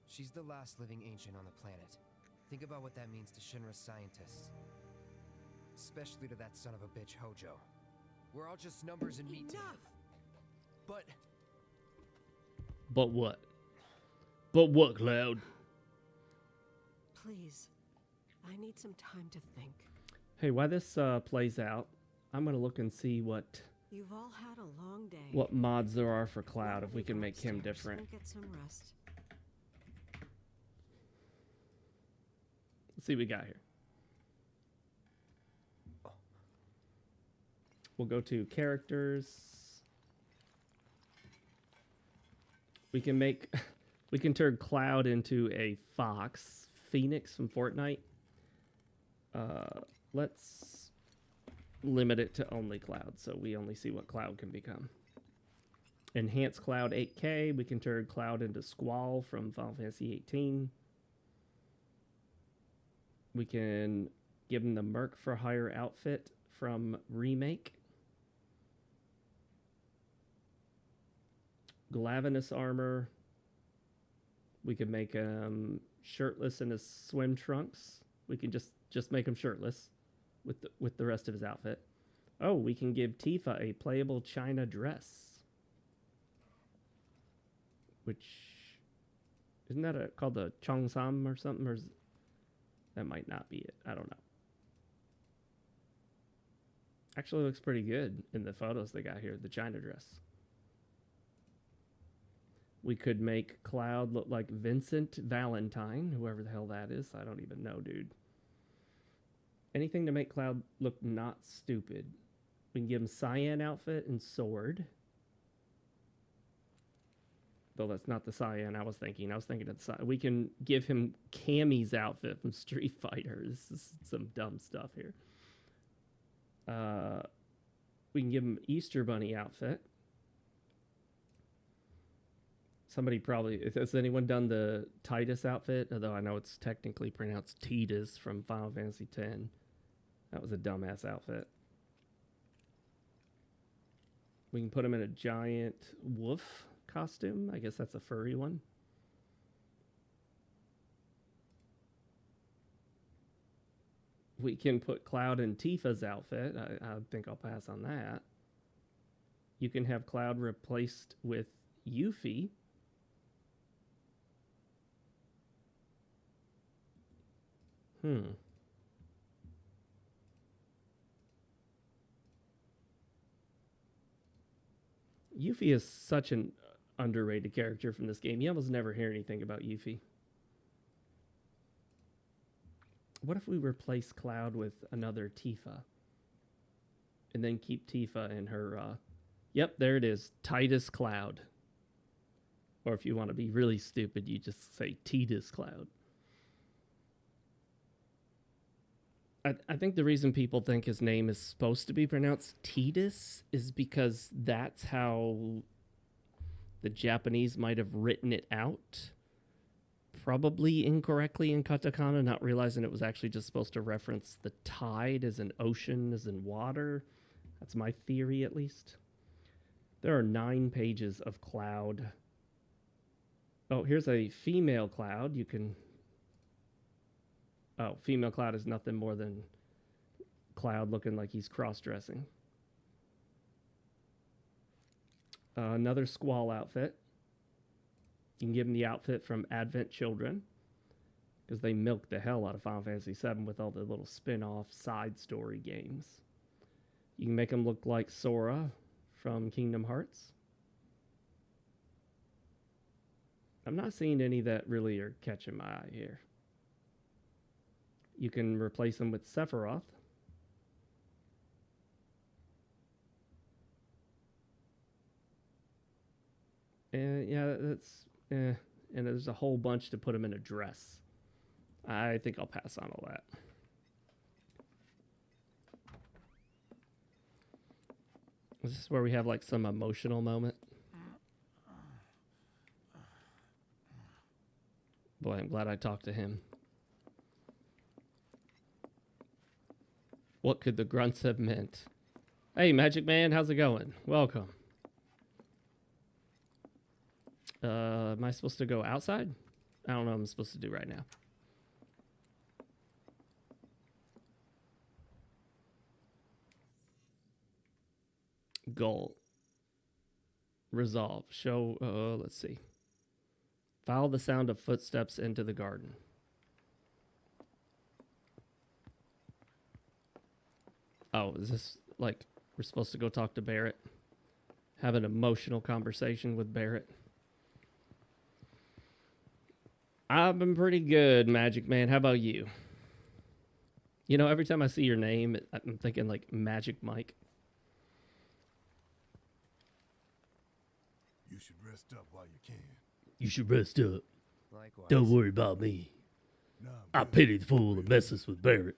She's the last living ancient on the planet. Think about what that means to Shinra scientists. Especially to that son of a bitch Hojo. We're all just numbers and meat. But what? But what, Cloud? Please, I need some time to think. Hey, while this plays out, I'm gonna look and see what You've all had a long day. What mods there are for Cloud, if we can make him different. Get some rest. Let's see what we got here. We'll go to characters. We can make, we can turn Cloud into a fox, Phoenix from Fortnite. Let's limit it to only Cloud, so we only see what Cloud can become. Enhance Cloud 8K. We can turn Cloud into Squall from Final Fantasy 18. We can give him the Merc for Hire outfit from Remake. Glavinus armor. We could make him shirtless in his swim trunks. We can just make him shirtless with the rest of his outfit. Oh, we can give Tifa a playable China dress. Which, isn't that called the Cheongsam or something? Or that might not be it. I don't know. Actually looks pretty good in the photos they got here, the China dress. We could make Cloud look like Vincent Valentine, whoever the hell that is. I don't even know, dude. Anything to make Cloud look not stupid. We can give him Cyan outfit and sword. Though that's not the Cyan I was thinking. I was thinking of the Cyan. We can give him Cammy's outfit from Street Fighter. This is some dumb stuff here. We can give him Easter Bunny outfit. Somebody probably... Has anyone done the Titus outfit? Although I know it's technically pronounced Titus from Final Fantasy X. That was a dumbass outfit. We can put him in a giant wolf costume. I guess that's a furry one. We can put Cloud in Tifa's outfit. I think I'll pass on that. You can have Cloud replaced with Yuffie. Yuffie is such an underrated character from this game. You almost never hear anything about Yuffie. What if we replace Cloud with another Tifa? And then keep Tifa in her... Yep, there it is. Titus Cloud. Or if you want to be really stupid, you just say Titus Cloud. I think the reason people think his name is supposed to be pronounced Tidus is because that's how the Japanese might have written it out. Probably incorrectly in katakana, not realizing it was actually just supposed to reference the tide as an ocean, as in water. That's my theory, at least. There are 9 pages of Cloud. Oh, here's a female Cloud. You can... Oh, female Cloud is nothing more than Cloud looking like he's cross-dressing. Another Squall outfit. You can give him the outfit from Advent Children, because they milked the hell out of Final Fantasy VII with all the little spin-off side story games. You can make him look like Sora from Kingdom Hearts. I'm not seeing any that really are catching my eye here. You can replace him with Sephiroth. And yeah, that's... and there's a whole bunch to put him in a dress. I think I'll pass on all that. This is where we have like some emotional moment. Boy, I'm glad I talked to him. What could the grunts have meant? Hey, Magic Man, how's it going? Welcome. Am I supposed to go outside? I don't know what I'm supposed to do right now. Goal. Resolve. Show, let's see. Follow the sound of footsteps into the garden. Oh, is this like we're supposed to go talk to Barrett? Have an emotional conversation with Barrett? I've been pretty good, Magic Man. How about you? You know, every time I see your name, I'm thinking like Magic Mike. You should rest up while you can. You should rest up. Likewise. Don't worry about me. Nah, I pity the fool that messes with Barrett.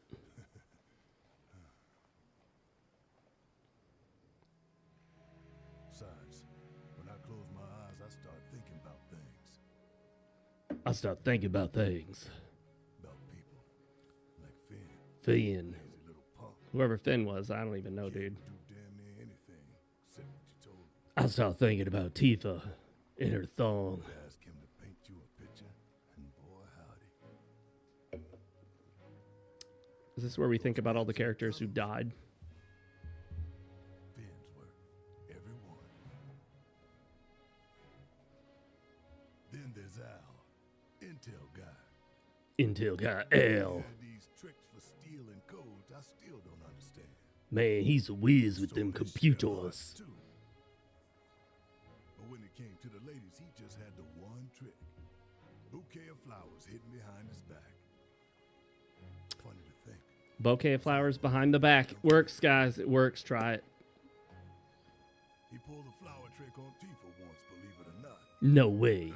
Besides, when I close my eyes, I start thinking about things. I start thinking about things. About people. Like Finn. Finn. Lazy little punk. Whoever Finn was, I don't even know, dude. Do damn near anything except what you told me. I start thinking about Tifa in her thong. Ask him to paint you a picture, and boy howdy. Is this where we think about all the characters who died? Finn's work. Every one. Then there's Al. Intel guy. Intel guy Al. These tricks for stealing codes, I still don't understand. Man, he's a whiz with So them they share computers. hearts, too. But when it came to the ladies, he just had the one trick. Bouquet of flowers hidden behind his back. Funny to think. Bouquet of flowers behind the back. It works, guys. It works. Try it. He pulled a flower trick on Tifa once, believe it or not. No way.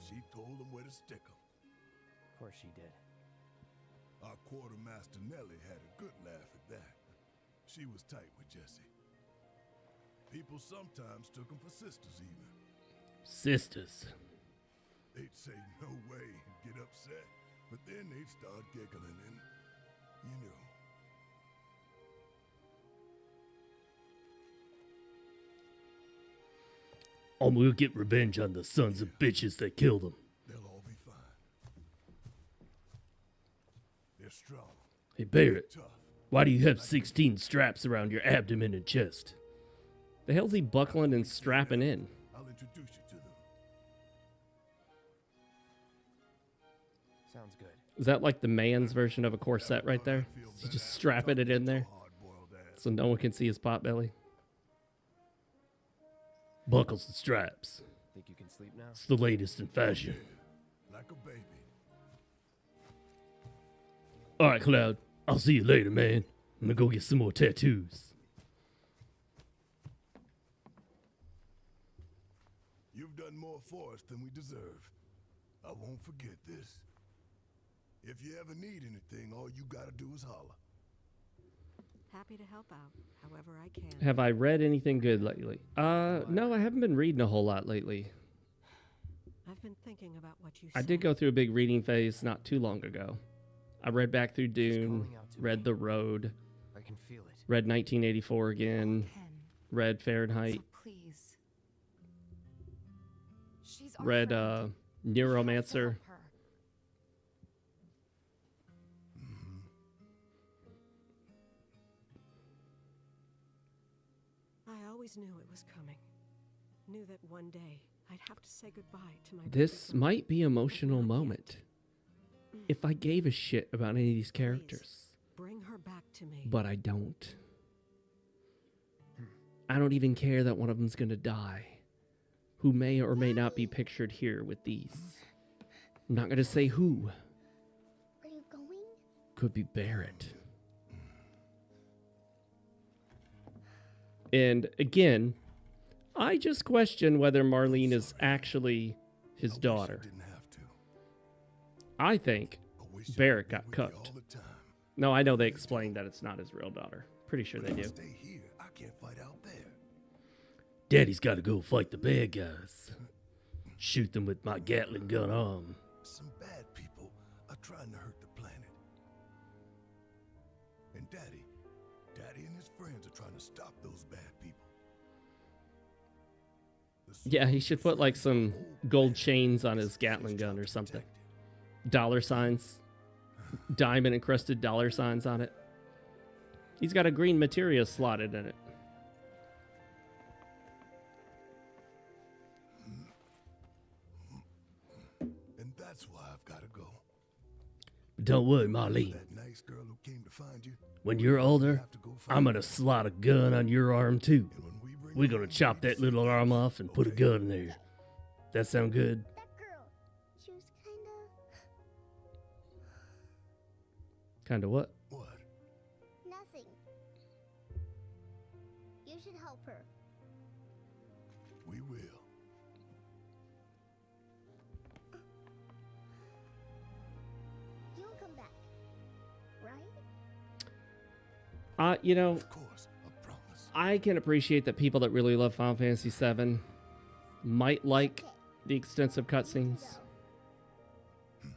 She told him where to stick 'em. Of course she did. Our quartermaster Nellie had a good laugh at that. She was tight with Jesse. People sometimes took them for sisters even. Sisters. They'd say no way and get upset, but then they'd start giggling and, you know. I'm gonna get revenge on the sons of bitches that killed him. They'll all be fine. They're strong. Hey, Barrett, Tough. why do you have 16 straps around your abdomen and chest? The hell's he buckling and strapping in? I'll introduce you to them. Sounds good. Is that like the man's version of a corset right there? He's just strapping it in there so no one can see his pot belly. Buckles and straps. Think you can sleep now? It's the latest in fashion. Like a baby. All right, Cloud. I'll see you later, man. I'm gonna go get some more tattoos. You've done more for us than we deserve. I won't forget this. If you ever need anything, all you gotta do is holler. Happy to help out, however I can. Have I read anything good lately? No, I haven't been reading a whole lot lately. I've been thinking about what you I said. did go through a big reading phase not too long ago. I read back through Dune, read The Road, I can feel it. read 1984 again, Ken, read Fahrenheit, so please. She's our read friend. We have to Neuromancer. help her. I always knew it was coming. Knew that one day I'd have to say goodbye to my This baby. might be an emotional moment. If I gave a shit about any of these characters, Bring her back to me. but I don't. I don't even care that one of them's gonna die, who may or may not be pictured here with these. I'm not gonna say who. Are you going? Could be Barrett. And again, I just question whether Marlene is actually his daughter. Didn't have to. I think I wish I Barrett could be got with you cooked. all the time. No, I know they explained that it's not his real daughter. Pretty sure they But if I do. stay here, I can't fight out there. Daddy's got to go fight the bad guys. Shoot them with my Gatling gun arm. Some bad people are trying to hurt the planet. And Daddy and his friends are trying to stop those bad people. The Yeah, he soldiers should put like afraid some the whole gold planet chains on is his Gatling gun or protected. something. Dollar signs. Diamond encrusted dollar signs on it. He's got a green materia slotted in it. And that's why I've got to go. But don't worry, Marlene. That nice girl who came to find you. When you're older, have to go find I'm gonna her. slot a gun on your arm too. And when we bring We're her gonna home, chop we that can little see arm her. off and put a Okay. gun there. That sound good? That girl. She was Kind of what? What? nothing. You should help her. We will. You'll come back. Right? You know, Of course, I promise. I can appreciate that people that really love Final Fantasy VII might like Okay. the extensive cutscenes. Go.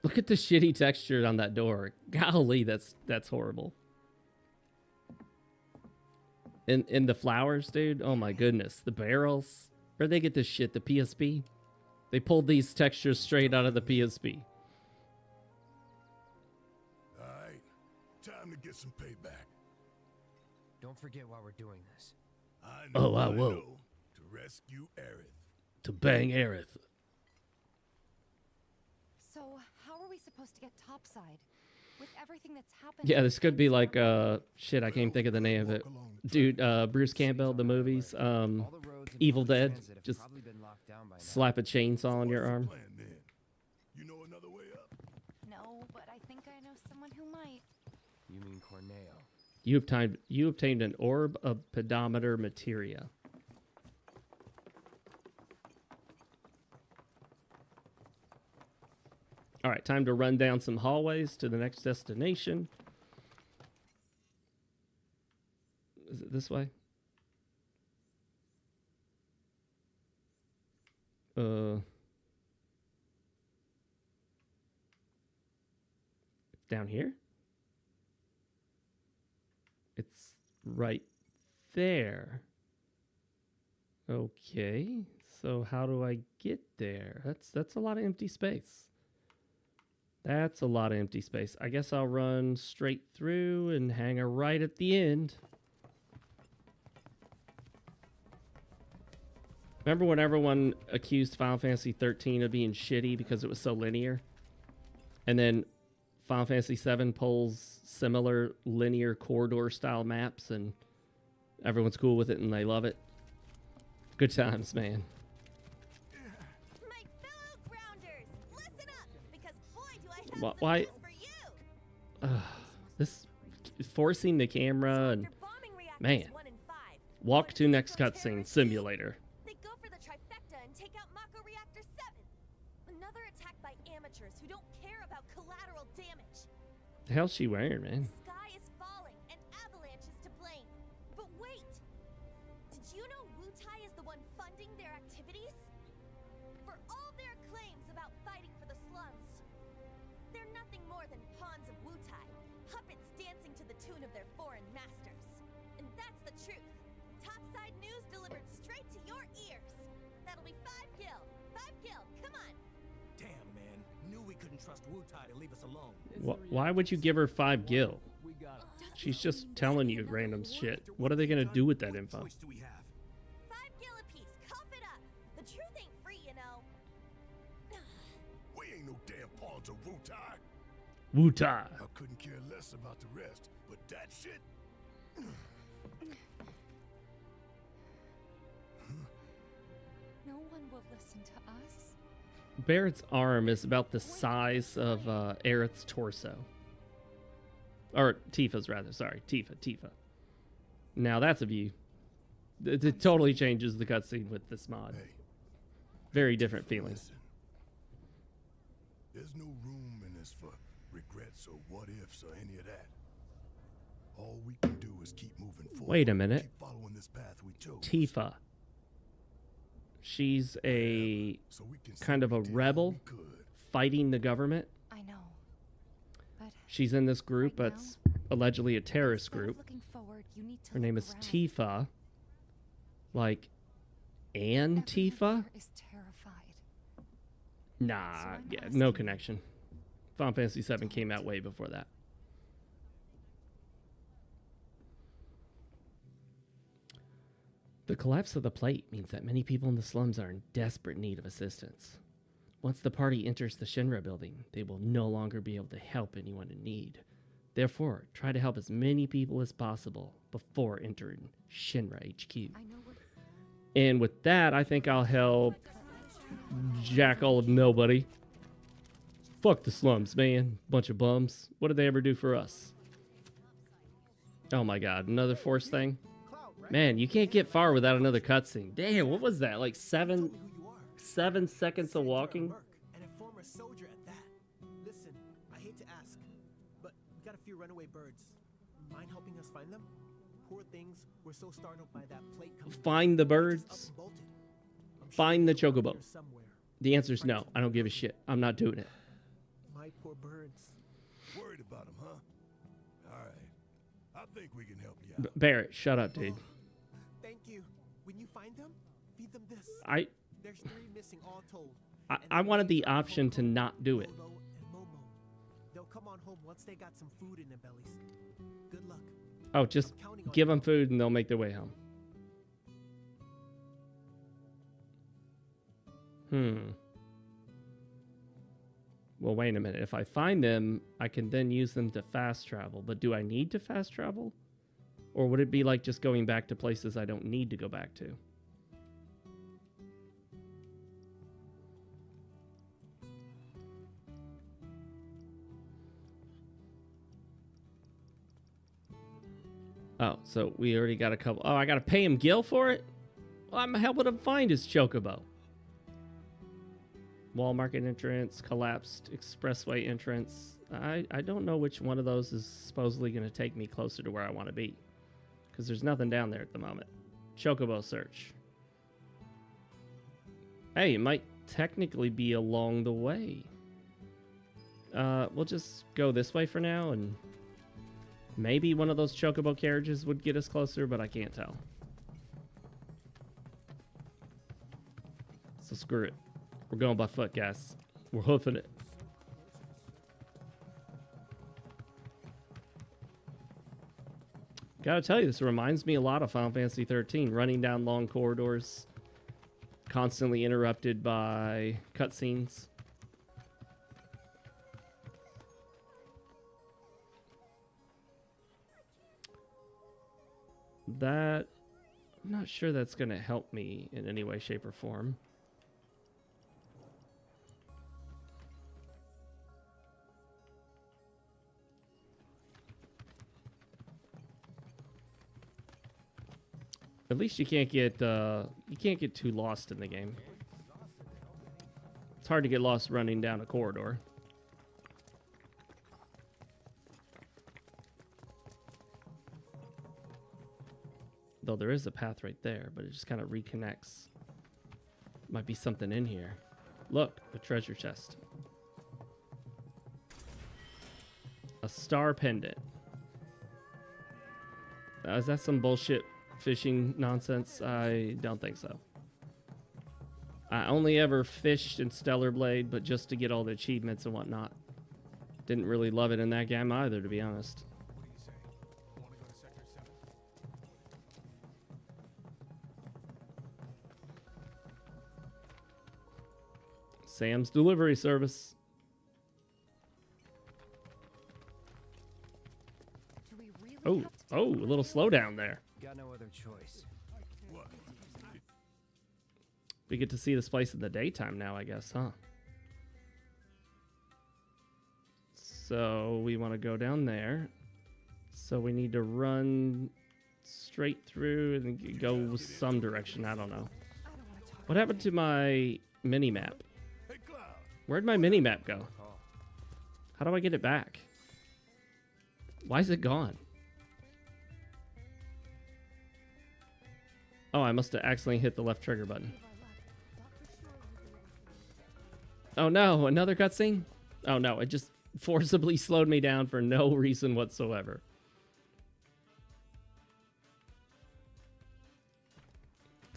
Look at the shitty texture on that door. Golly, that's horrible. And the flowers, dude. Oh my goodness, the barrels. Where'd they get this shit? The PSP? They pulled these textures straight out of the PSP. All right. Time to get some payback. Don't forget why we're doing this. I Oh, know I I won't. know. To rescue Aerith. To bang Aerith. So, how are we supposed to get topside? With everything that's happened. Yeah, this could be like shit, I can't even think of the name of it. Dude, Bruce Campbell, the movies, All the roads and Evil public Dead, transit have just probably been locked down by now. slap a chainsaw on your arm. Plan then. You know another way up? No, but I think I know someone who might. You mean Corneo? You obtained an orb of pedometer materia. All right, time to run down some hallways to the next destination. Is it this way? Down here? It's right there. Okay, so how do I get there? That's a lot of empty space. That's a lot of empty space. I guess I'll run straight through and hang her right at the end. Remember when everyone accused Final Fantasy 13 of being shitty because it was so linear? And then Final Fantasy 7 pulls similar linear corridor style maps and everyone's cool with it and they love it. Good times, man. My fellow grounders, listen up, because boy do I have Why? some news for you. This forcing the camera and man. Walk to next cutscene simulator. They go for the trifecta and take out Mako Reactor 7. Another attack by amateurs who don't care about collateral damage. The hell's she wearing, man? The sky is falling and Avalanche is to blame. But wait! Did you know Wutai is the one funding their activities? For all their claims about fighting for the slums, they're nothing more than pawns of Wutai, puppets dancing to the tune of their foreign masters. And that's the truth. Topside news delivered straight to your ears. That'll be 5 gil. 5 gil, come on. Damn, man. Knew we couldn't trust Wutai to leave us alone. Why would you give her 5 gil? She's just telling you random shit. What are they gonna do with that info? 5 gil apiece, cough it up. The truth ain't free, you know. We ain't no damn pawns of Wutai. Wutai. I couldn't care less about the rest, but that shit. No one will listen to us. Barrett's arm is about the size of Aerith's torso. Or Tifa's, rather. Sorry, Tifa. Now that's a view. It totally changes the cutscene with this mod. Hey, very different feeling. listen. There's no room in this for regrets or what ifs or any of that. All we can do is keep moving forward. Wait a minute. Keep following this path we chose. Tifa. She's a So we can kind of a rebel fighting the government. I know. But She's in this group that's allegedly a terrorist group. looking forward, you need to Her name look is around. Tifa. Like Tifa? Is terrified. Nah, yeah, no connection. Final Fantasy VII came out way before that. The collapse of the plate means that many people in the slums are in desperate need of assistance. Once the party enters the Shinra building, they will no longer be able to help anyone in need. Therefore, try to help as many people as possible before entering Shinra HQ. And with that, I think I'll help jack all of nobody. Fuck the slums, man. Bunch of bums. What did they ever do for us? Oh my god, another force thing? Man, you can't get far without another cutscene. Damn, what was that? Like 7 seconds of walking? And a former soldier at that. Listen, I hate to ask, but we got a few runaway birds. Mind helping us find them? Poor things were so startled by that plate coming. Find the birds. Find the chocobo. The answer is no. I don't give a shit. I'm not doing it. My poor birds. Worried about them, huh? All right. I think we can help you out. Barrett, shut up, dude. Thank you. When you find them, feed them this. There's 3 missing all told. I wanted the option to not do it. They'll come on home once they got some food in their bellies. Good luck. Oh, just give them food and they'll make their way home. Well, wait a minute. If I find them, I can then use them to fast travel. But do I need to fast travel? Or would it be like just going back to places I don't need to go back to? Oh, so we already got a couple. Oh, I got to pay him Gil for it? Well, I'm helping him find his chocobo. Wall market entrance, collapsed expressway entrance. I don't know which one of those is supposedly going to take me closer to where I want to be. Because there's nothing down there at the moment. Chocobo search. Hey, it might technically be along the way. We'll just go this way for now, and maybe one of those chocobo carriages would get us closer, but I can't tell. So screw it. We're going by foot, guys. We're hoofing it. Gotta tell you, this reminds me a lot of Final Fantasy 13. Running down long corridors, constantly interrupted by cutscenes. That, I'm not sure that's gonna help me in any way, shape, or form. At least you can't get too lost in the game. It's hard to get lost running down a corridor. Though there is a path right there, but it just kind of reconnects. Might be something in here. Look, a treasure chest. A star pendant. Is that some bullshit fishing nonsense? I don't think so. I only ever fished in Stellar Blade, but just to get all the achievements and whatnot. Didn't really love it in that game either, to be honest. Sam's delivery service. Oh, a little slowdown there. Got no other choice. We get to see this place in the daytime now, I guess, huh? So we want to go down there. So we need to run straight through and go some direction. I don't know. What happened to my mini-map? Where'd my mini-map go? How do I get it back? Why is it gone? Oh, I must have accidentally hit the left trigger button. Oh no, another cutscene? Oh no, it just forcibly slowed me down for no reason whatsoever.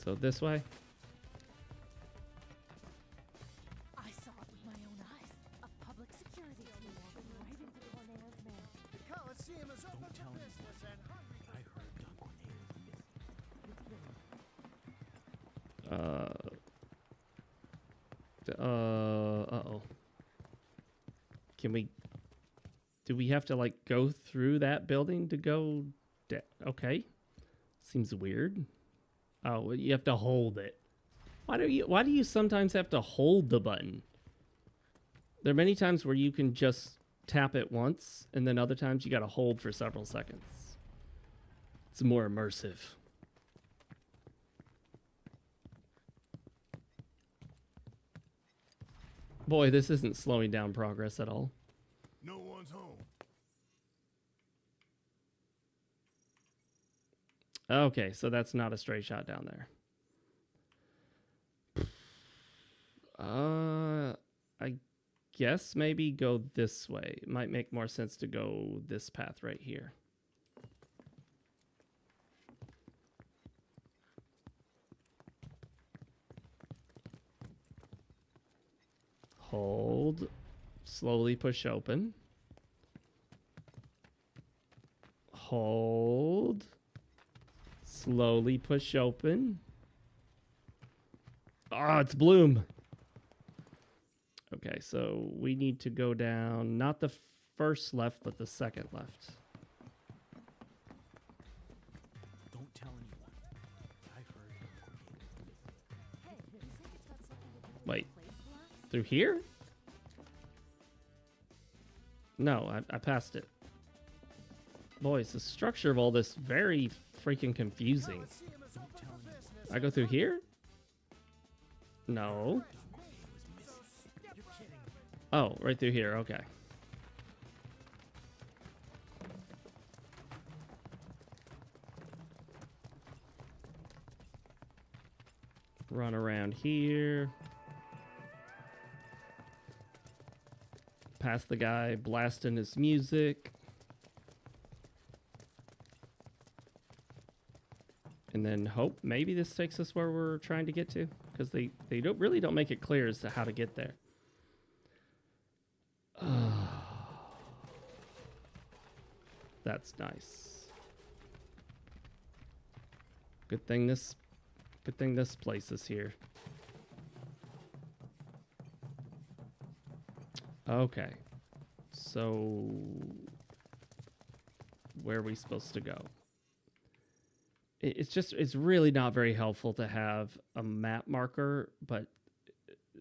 So this way? I saw it with my own eyes. A public security team walking right into the Cornelius man. The Coliseum is open for business and hungry. I heard Don Cornelius. Uh-oh. Do we have to, like, go through that building to go okay. Seems weird. Oh, you have to hold it. Why do you sometimes have to hold the button? There are many times where you can just tap it once, and then other times you gotta hold for several seconds. It's more immersive. Boy, this isn't slowing down progress at all. No one's home. Okay, so that's not a straight shot down there. I guess maybe go this way. It might make more sense to go this path right here. Hold. Slowly push open. Hold. Slowly push open. Ah, it's Bloom. Okay, so we need to go down, not the first left, but the second left. Don't tell anyone. I heard. Wait. Through here? No, I passed it. Boys, the structure of all this very freaking confusing. I go through here? No. Oh, right through here. Okay. Run around here. Past the guy blasting his music. And then hope maybe this takes us where we're trying to get to, because they really don't make it clear as to how to get there. That's nice. Good thing this place is here. Okay. So where are we supposed to go? It's really not very helpful to have a map marker, but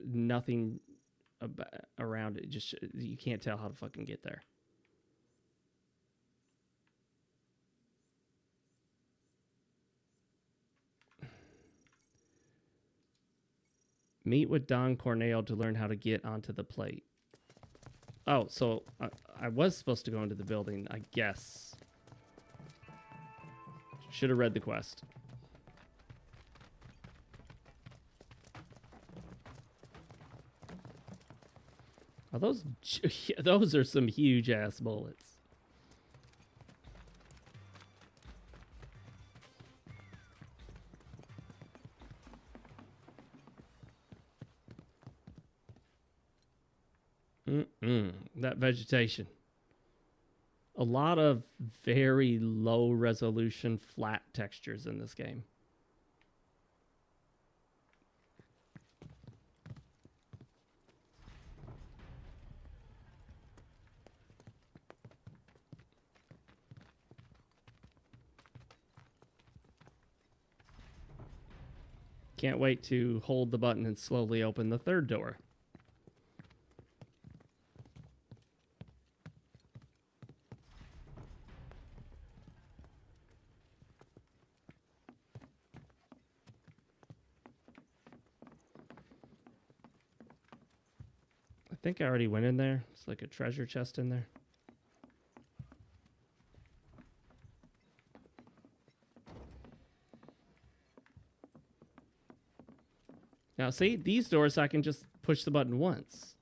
nothing around it. Just you can't tell how to fucking get there. Meet with Don Corneo to learn how to get onto the plate. Oh, so I was supposed to go into the building, I guess. Should have read the quest. Are those... those are some huge-ass bullets. That vegetation. A lot of very low resolution flat textures in this game. Can't wait to hold the button and slowly open the third door. I think I already went in there. It's like a treasure chest in there. Now, see, these doors I can just push the button once.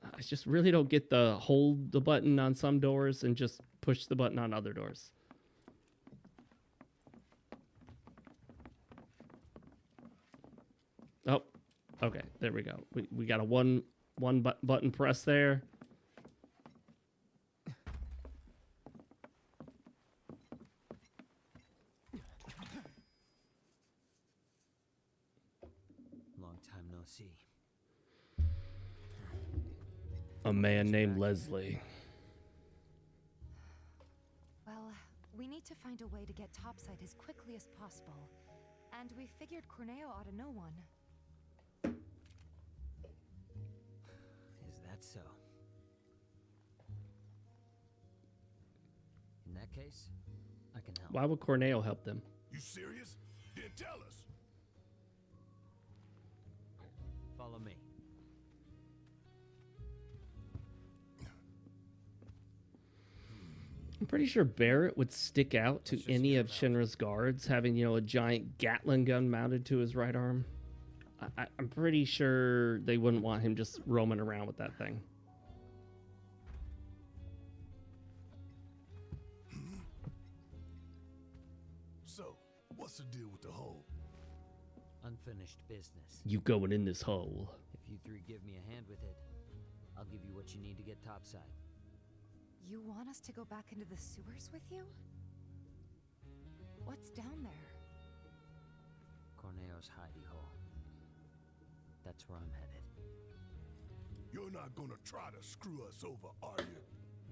I just really don't get the hold the button on some doors and just push the button on other doors. Oh, okay, there we go. We got a one button press there. See. A man named Leslie. Well, we need to find a way to get topside as quickly as possible. And we figured Corneo ought to know one. Is that so? In that case, I can help. Why would Corneo help them? You serious? Then tell us. Follow me. I'm pretty sure Barrett would stick out to any of Shinra's guards, having, you know, a giant Gatling gun mounted to his right arm. I'm pretty sure they wouldn't want him just roaming around with that thing. So, what's the deal with the hole? Unfinished business. You going in this hole. If you three give me a hand with it, I'll give you what you need to get topside. You want us to go back into the sewers with you? What's down there? Corneo's hidey hole. That's where I'm headed. You're not gonna try to screw us over, are you?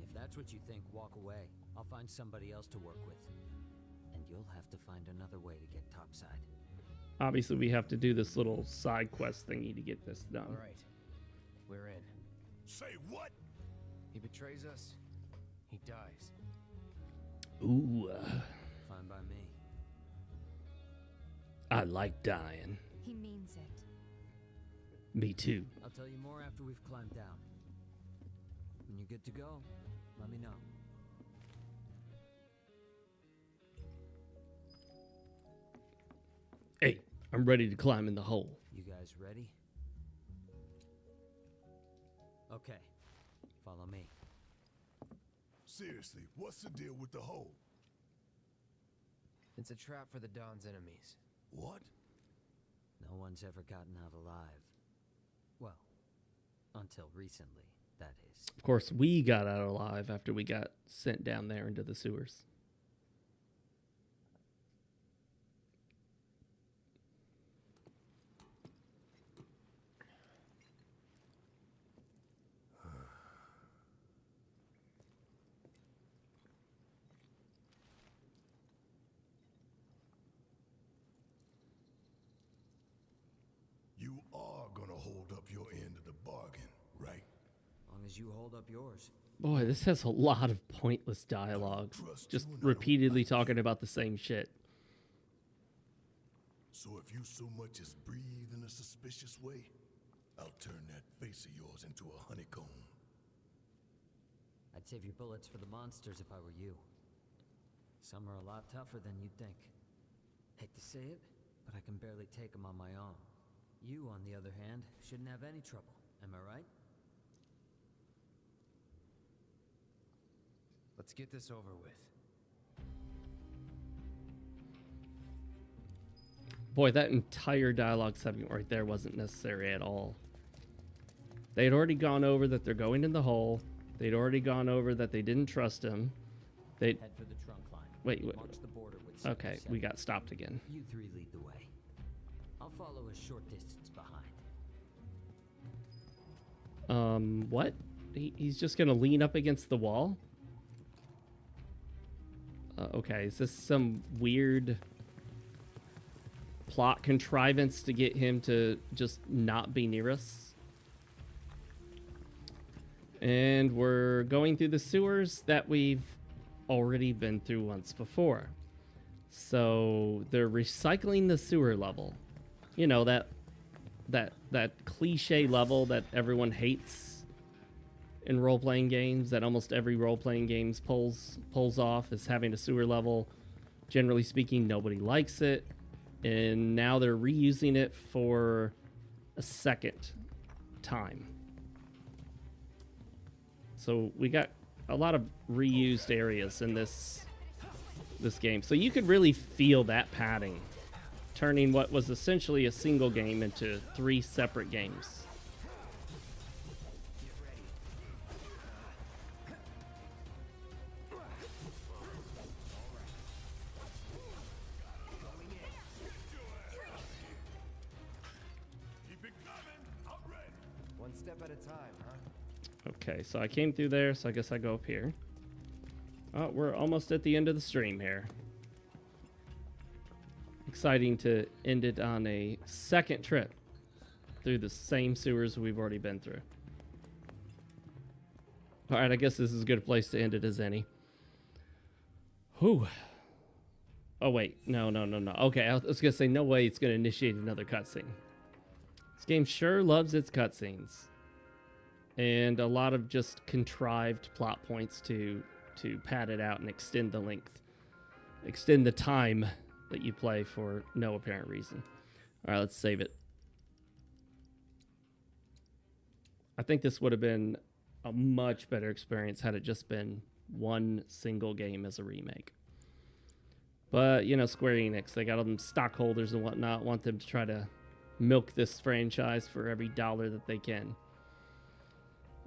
If that's what you think, walk away. I'll find somebody else to work with. And you'll have to find another way to get topside. Obviously, we have to do this little side quest thingy to get this done. All right, we're in. Say what? He betrays us, he dies. Ooh. Fine by me. I like dying. He means it. Me too. I'll tell you more after we've climbed down. When you're good to go, let me know. Hey, I'm ready to climb in the hole. You guys ready? Okay, follow me. Seriously, what's the deal with the hole? It's a trap for the Don's enemies. What? No one's ever gotten out alive. Well, until recently, that is. Of course, we got out alive after we got sent down there into the sewers. You are gonna hold up your end of the bargain, right? As long as you hold up yours. Boy, this has a lot of pointless dialogue. Just repeatedly talking about the same shit. So if you so much as breathe in a suspicious way, I'll turn that face of yours into a honeycomb. I'd save your bullets for the monsters if I were you. Some are a lot tougher than you'd think. Hate to say it, but I can barely take them on my own. You, on the other hand, shouldn't have any trouble. Am I right? Let's get this over with. Boy, that entire dialogue segment right there wasn't necessary at all. They'd already gone over that they're going in the hole. They'd already gone over that they didn't trust him. They'd head for the trunk line. Wait. March the border with Okay, we got stopped again. You three lead the way. I'll follow a short distance behind. What? He's just gonna lean up against the wall? Okay, is this some weird plot contrivance to get him to just not be near us? And we're going through the sewers that we've already been through once before. So they're recycling the sewer level. You know, that cliche level that everyone hates in role-playing games, that almost every role-playing games pulls off, is having a sewer level. Generally speaking, nobody likes it. And now they're reusing it for a second time. So we got a lot of reused areas in this game. So you could really feel that padding, turning what was essentially a single game into 3 separate games. One step at a time, huh? Okay, so I came through there, so I guess I go up here. Oh, we're almost at the end of the stream here. Exciting to end it on a second trip through the same sewers we've already been through. All right, I guess this is as good a place to end it as any. Whew. Oh, wait. No. Okay, I was going to say, no way it's going to initiate another cutscene. This game sure loves its cutscenes. And a lot of just contrived plot points to pad it out and extend the length. Extend the time that you play for no apparent reason. All right, let's save it. I think this would have been a much better experience had it just been one single game as a remake. But, you know, Square Enix, they got all them stockholders and whatnot, want them to try to milk this franchise for every dollar that they can.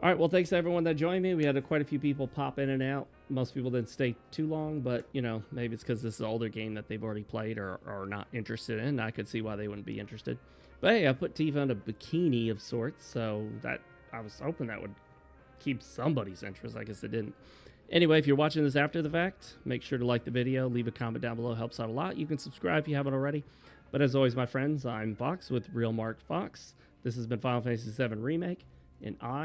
All right, well, thanks to everyone that joined me. We had quite a few people pop in and out. Most people didn't stay too long, but, you know, maybe it's because this is an older game that they've already played or are not interested in. I could see why they wouldn't be interested. But, hey, I put Tifa in a bikini of sorts, so that I was hoping that would keep somebody's interest. I guess it didn't. Anyway, if you're watching this after the fact, make sure to like the video. Leave a comment down below. Helps out a lot. You can subscribe if you haven't already. But as always, my friends, I'm Fox with RealMarcFoxx. This has been Final Fantasy VII Remake, and I